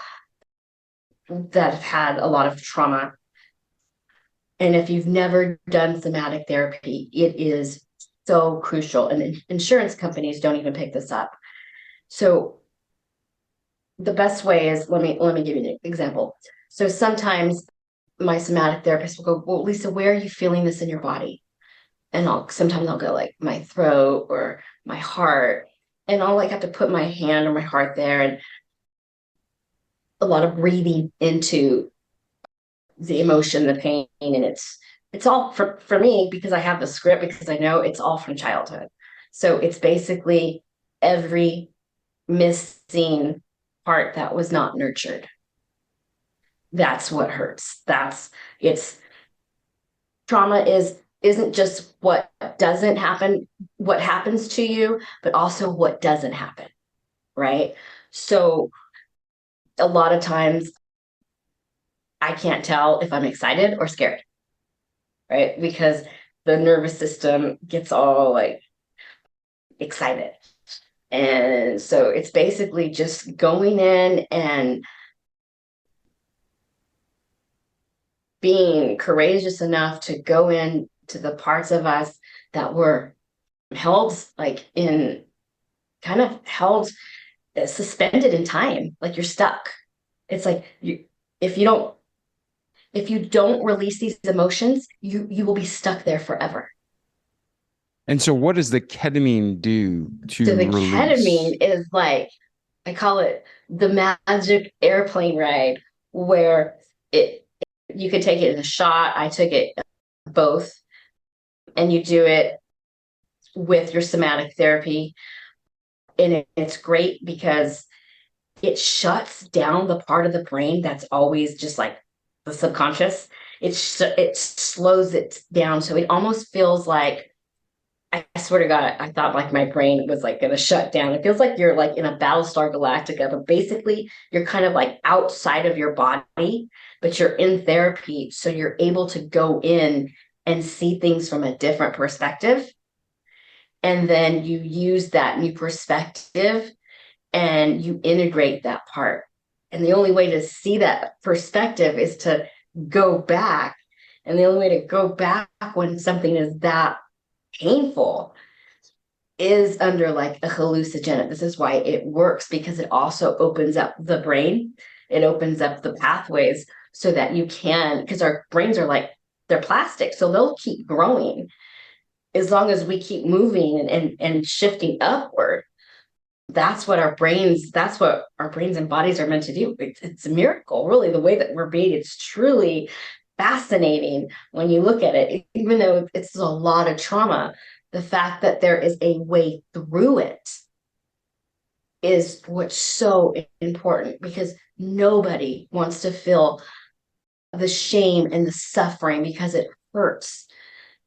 that have had a lot of trauma, and if you've never done somatic therapy, it is so crucial. And insurance companies don't even pick this up. So the best way is, let me give you an example. So sometimes my somatic therapist will go, well, Lisa, where are you feeling this in your body? And sometimes I'll go like my throat or my heart. And I'll like have to put my hand on my heart there, and a lot of breathing into the emotion, the pain. And it's all for me, because I have the script, because I know it's all from childhood. So it's basically every missing part that was not nurtured. That's what hurts. It's trauma isn't just what doesn't happen, what happens to you, but also what doesn't happen, right? So a lot of times I can't tell if I'm excited or scared, right? Because the nervous system gets all like excited. And so it's basically just going in and being courageous enough to go in to the parts of us that were held like in kind of held suspended in time, like you're stuck. It's like if you don't if you don't release these emotions, you will be stuck there forever. And so, what does the ketamine do So to the release? ketamine is like, I call it the magic airplane ride, where it you can take it in a shot. I took it both, and you do it with your somatic therapy. And it's great because it shuts down the part of the brain that's always just like the subconscious. It slows it down, so it almost feels like, I swear to God, I thought like my brain was like gonna shut down. It feels like you're like in a Battlestar Galactica, but basically you're kind of like outside of your body, but you're in therapy, so you're able to go in and see things from a different perspective. And then you use that new perspective and you integrate that part. And the only way to see that perspective is to go back. And the only way to go back when something is that painful is under like a hallucinogenic. This is why it works, because it also opens up the brain. It opens up the pathways so that you can, because our brains are like, they're plastic, so they'll keep growing as long as we keep moving and shifting upward. That's what our brains and bodies are meant to do. It's a miracle, really, the way that we're made. It's truly fascinating when you look at it, even though it's a lot of trauma. The fact that there is a way through it is what's so important, because nobody wants to feel the shame and the suffering, because it hurts.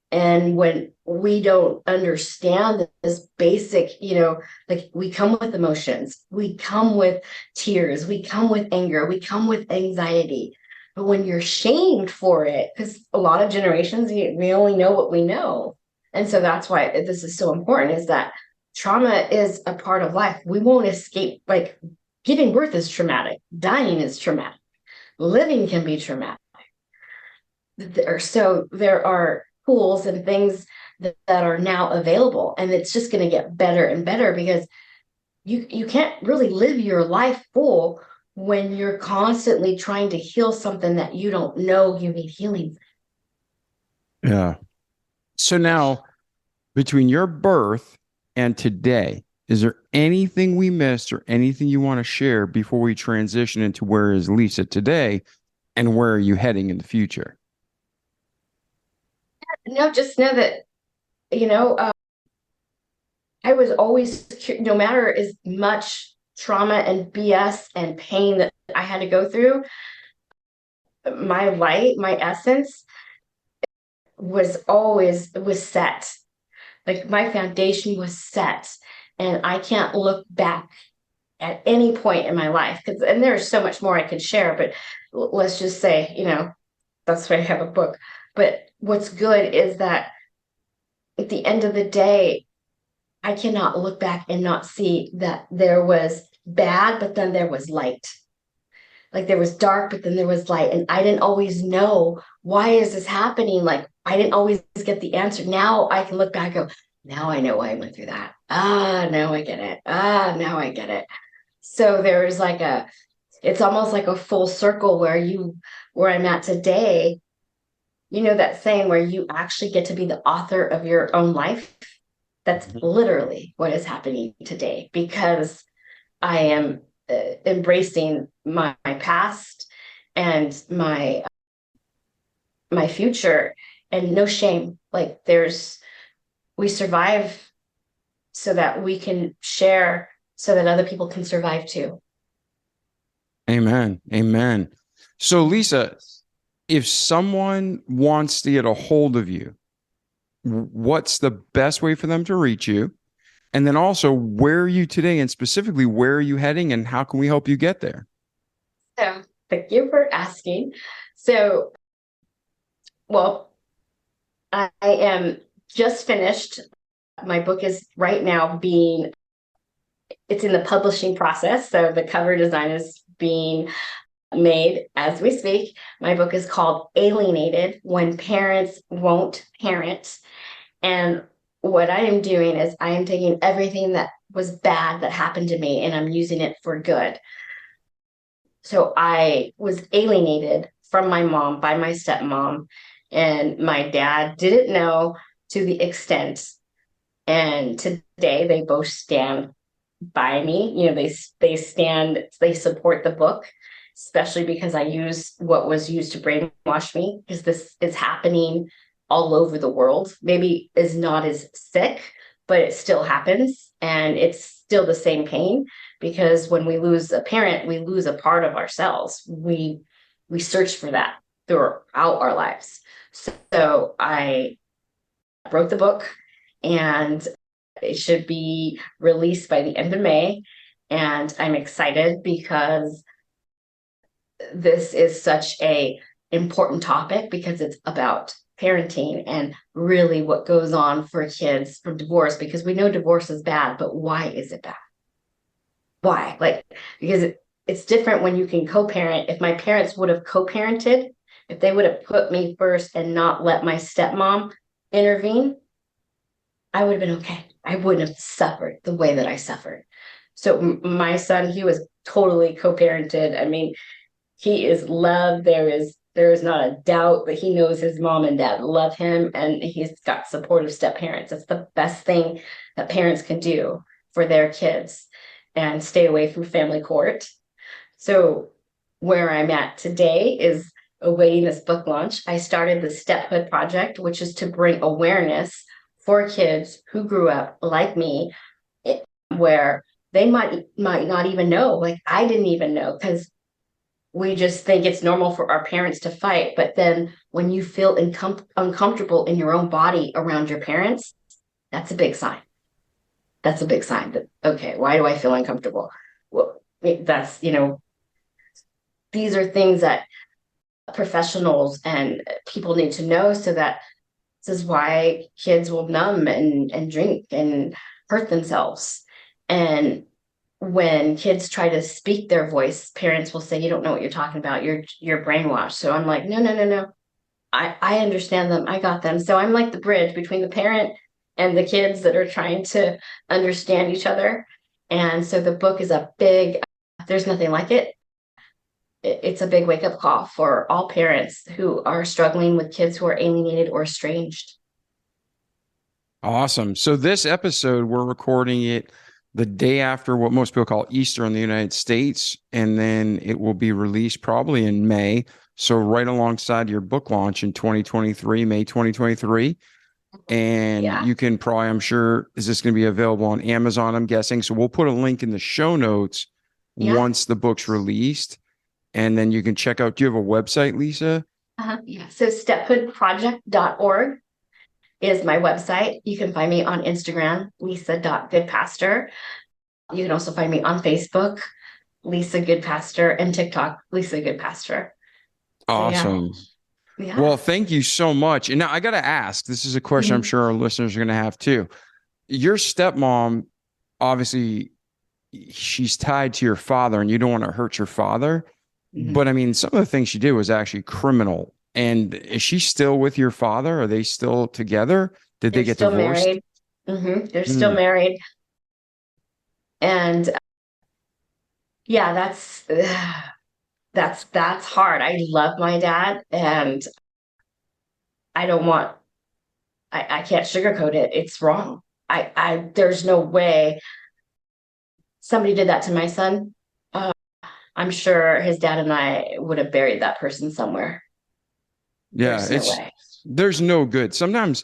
And when we don't understand this basic, like, we come with emotions, we come with tears, we come with anger, we come with anxiety. But when you're shamed for it, because a lot of generations, we only know what we know. And so that's why this is so important, is that trauma is a part of life. We won't escape. Like, giving birth is traumatic, dying is traumatic, living can be traumatic. So there are tools and things that are now available, and it's just going to get better and better, because you can't really live your life full when you're constantly trying to heal something that you don't know you need healing. Yeah. So now, between your birth and today, is there anything we missed or anything you want to share before we transition into where is Lisa today and where are you heading in the future? No, just know that, you know, I was always, no matter as much trauma and BS and pain that I had to go through, my light, my essence was set. Like my foundation was set. And I can't look back at any point in my life because, and there's so much more I could share, but let's just say, that's why I have a book. But what's good is that at the end of the day, I cannot look back and not see that there was bad, but then there was light. Like there was dark, but then there was light. And I didn't always know, why is this happening? Like I didn't always get the answer. Now I can look back and go, now I know why I went through that. Ah, now I get it. Ah, now I get it. So there's like it's almost like a full circle where I'm at today. You know that saying where you actually get to be the author of your own life? That's literally what is happening today because I am embracing my past and my future, and no shame. Like we survive so that we can share, so that other people can survive too. Amen. Amen. So, Lisa, if someone wants to get a hold of you, what's the best way for them to reach you? And then also, where are you today? And specifically, where are you heading and how can we help you get there? So, thank you for asking. So, well, I am just finished. My book is right now it's in the publishing process. So the cover design is being made as we speak. My book is called Alienated: When Parents Won't Parent. And what I am doing is I am taking everything that was bad that happened to me and I'm using it for good. So I was alienated from my mom by my stepmom, and my dad didn't know to the extent. And today they both stand by me. They support the book, especially because I use what was used to brainwash me, because this is happening all over the world. Maybe is not as sick, but it still happens. And it's still the same pain, because when we lose a parent, we lose a part of ourselves. We search for that throughout our lives. So I wrote the book, and it should be released by the end of May. And I'm excited because this is such a important topic, because it's about parenting and really what goes on for kids from divorce, because we know divorce is bad, but why is it bad? Why? Like, because it's different when you can co-parent. If my parents would have co-parented, if they would have put me first and not let my stepmom intervene, I would have been okay. I wouldn't have suffered the way that I suffered. So my son, he was totally co-parented. I mean, he is loved. There is not a doubt that he knows his mom and dad love him, and he's got supportive step parents. That's the best thing that parents can do for their kids, and stay away from family court. So where I'm at today is awaiting this book launch. I started the Stephood Project, which is to bring awareness for kids who grew up like me, where they might not even know. Like I didn't even know, because we just think it's normal for our parents to fight. But then when you feel uncomfortable in your own body around your parents, that's a big sign. That's a big sign that, okay, why do I feel uncomfortable? Well, that's, these are things that professionals and people need to know, so that this is why kids will numb and drink and hurt themselves. And when kids try to speak their voice, parents will say, you don't know what you're talking about. You're brainwashed. So I'm like, no. I understand them. I got them. So I'm like the bridge between the parent and the kids that are trying to understand each other. And so the book is a big, there's nothing like it. It's a big wake up call for all parents who are struggling with kids who are alienated or estranged. Awesome. So this episode, we're recording it the day after what most people call Easter in the United States, and then it will be released probably in May. So right alongside your book launch in 2023, May 2023. And Yeah. you can probably, I'm sure, is this going to be available on Amazon, I'm guessing. So we'll put a link in the show notes Yeah. once the book's released. And then you can check out, do you have a website, Lisa? Yeah. So stephoodproject.org is my website. You can find me on Instagram, Lisa.Goodpaster. You can also find me on Facebook, Lisa Goodpaster, and TikTok, Lisa Goodpaster. Awesome. So, yeah. Well, thank you so much. And now I got to ask, this is a question I'm sure our listeners are going to have too. Your stepmom, obviously, she's tied to your father and you don't want to hurt your father. But I mean, some of the things she did was actually criminal. And is she still with your father? Are they still together? Did they get divorced? Married. They're still married. And yeah, that's hard. I love my dad and I can't sugarcoat it. It's wrong. There's no way somebody did that to my son. I'm sure his dad and I would have buried that person somewhere. Yeah, there's no good. Sometimes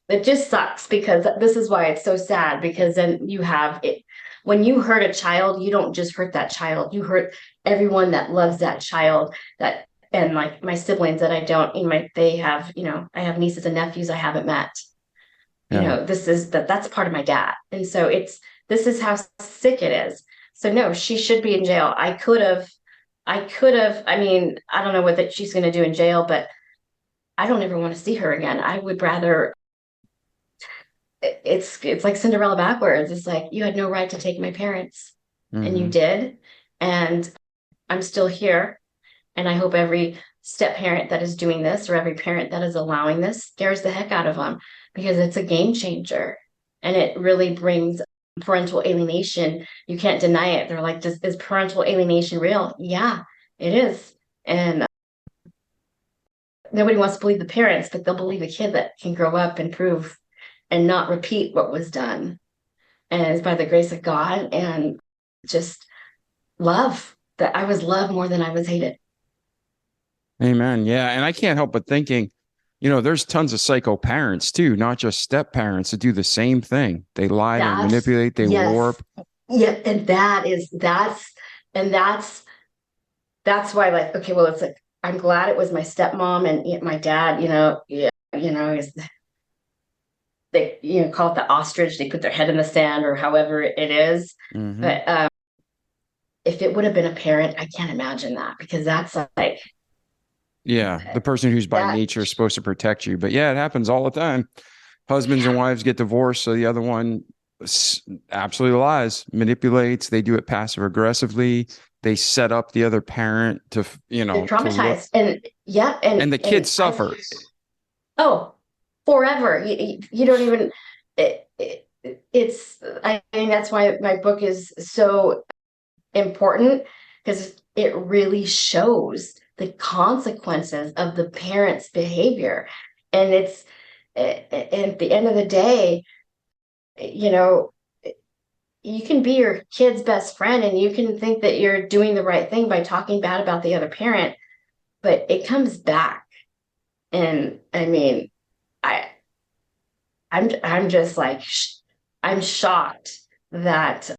it just sucks because this is why it's so sad, because then you have it. When you hurt a child, you don't just hurt that child. You hurt everyone that loves that child, and like my siblings that I don't, they have, I have nieces and nephews I haven't met. That's part of my dad. And so this is how sick it is. So no, she should be in jail. I could have, I mean, I don't know what she's going to do in jail, but I don't ever want to see her again. I would rather, it's like Cinderella backwards. It's like, you had no right to take my parents and you did. And I'm still here. And I hope every step parent that is doing this or every parent that is allowing this scares the heck out of them, because it's a game changer and it really brings parental alienation. You can't deny it. They're like, is parental alienation real? Yeah, it is. And nobody wants to believe the parents, but they'll believe a kid that can grow up and prove and not repeat what was done. And it's by the grace of God and just love, that I was loved more than I was hated. Amen. Yeah. And I can't help but thinking, there's tons of psycho parents too, not just step parents that do the same thing. They lie, they manipulate, they warp. Yeah. And that's why, like, okay, well, it's like, I'm glad it was my stepmom and my dad, they call it the ostrich. They put their head in the sand or however it is. But if it would have been a parent, I can't imagine that, because that's like, yeah, the person who's by nature is supposed to protect you. But yeah, it happens all the time. Husbands and wives get divorced, so the other one absolutely lies, manipulates. They do it passive aggressively. They set up the other parent to, they're traumatized. And the kids suffer. Forever. You don't even. I think that's why my book is so important, because it really shows the consequences of the parents' behavior. And it's at the end of the day, you can be your kid's best friend and you can think that you're doing the right thing by talking bad about the other parent, but it comes back. And I mean, I'm just like, I'm shocked that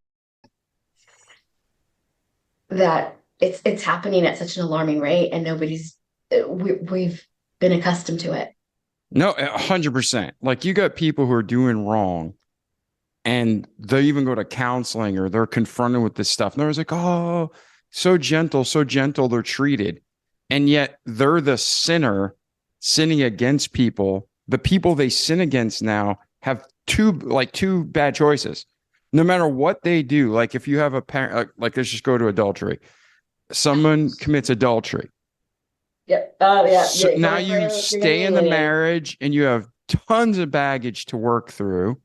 it's happening at such an alarming rate, and we've been accustomed to it. No, 100%. Like, you got people who are doing wrong and they even go to counseling or they're confronted with this stuff. And they're like, oh, so gentle they're treated. And yet they're the sinner sinning against people. The people they sin against now have two bad choices. No matter what they do, like if you have a parent, like let's just go to adultery. Someone commits adultery. Yep. So now you stay in the marriage and you have tons of baggage to work through.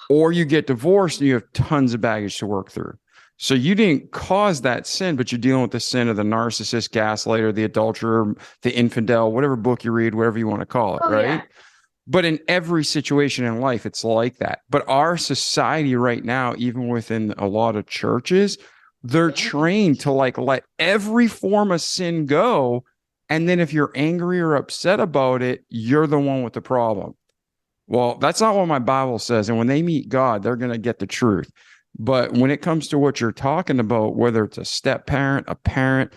Or you get divorced and you have tons of baggage to work through. So you didn't cause that sin, but you're dealing with the sin of the narcissist, gaslighter, the adulterer, the infidel, whatever book you read, whatever you want to call it, right? Yeah. But in every situation in life, it's like that. But our society right now, even within a lot of churches, they're trained to like let every form of sin go. And then if you're angry or upset about it, you're the one with the problem. Well, that's not what my Bible says. And when they meet God, they're going to get the truth. But when it comes to what you're talking about, whether it's a step parent, a parent,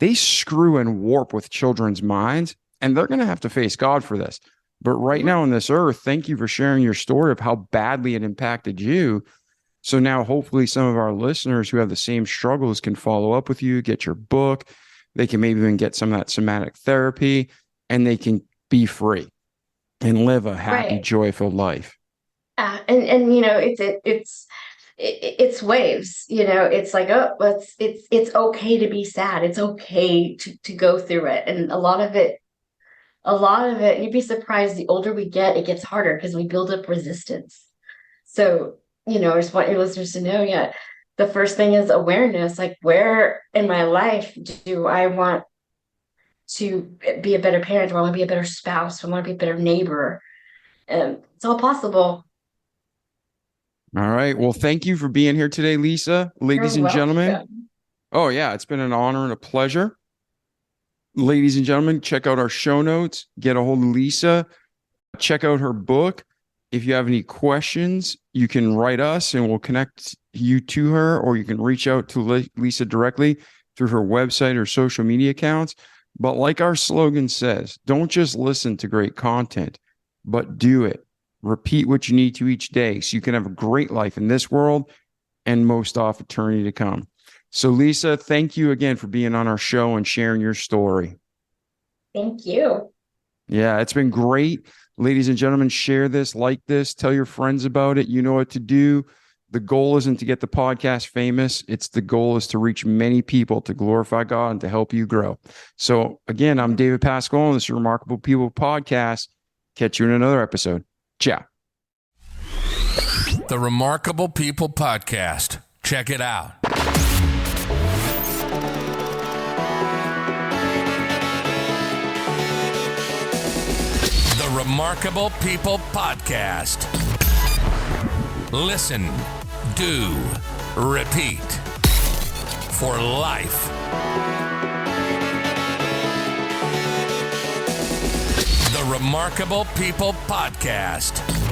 they screw and warp with children's minds, and they're going to have to face God for this. But right now on this earth, thank you for sharing your story of how badly it impacted you. So now hopefully some of our listeners who have the same struggles can follow up with you, get your book. They can maybe even get some of that somatic therapy, and they can be free and live a happy, joyful life. And you know, it's waves, you know. It's like, oh, it's okay to be sad. It's okay to go through it. And a lot of it, you'd be surprised, the older we get, it gets harder because we build up resistance. So, you know, I just want your listeners to know, the first thing is awareness. Like, where in my life do I want to be a better parent? Do I want to be a better spouse? Do I want to be a better neighbor? It's all possible. All right. Well, thank you for being here today, Lisa. Ladies and gentlemen. Oh, yeah. It's been an honor and a pleasure. Ladies and gentlemen, check out our show notes. Get a hold of Lisa. Check out her book. If you have any questions, you can write us and we'll connect you to her, or you can reach out to Lisa directly through her website or social media accounts. But like our slogan says, don't just listen to great content, but do it. Repeat what you need to each day so you can have a great life in this world and most off eternity to come. So, Lisa, thank you again for being on our show and sharing your story. Thank you. Yeah, it's been great. Ladies and gentlemen, share this, like this, tell your friends about it. You know what to do. The goal isn't to get the podcast famous. The goal is to reach many people, to glorify God and to help you grow. So again, I'm David Pasqualone. This is Remarkable People Podcast. Catch you in another episode. Ciao. The Remarkable People Podcast. Check it out. The Remarkable People Podcast. Listen, do, repeat. For life. The Remarkable People Podcast.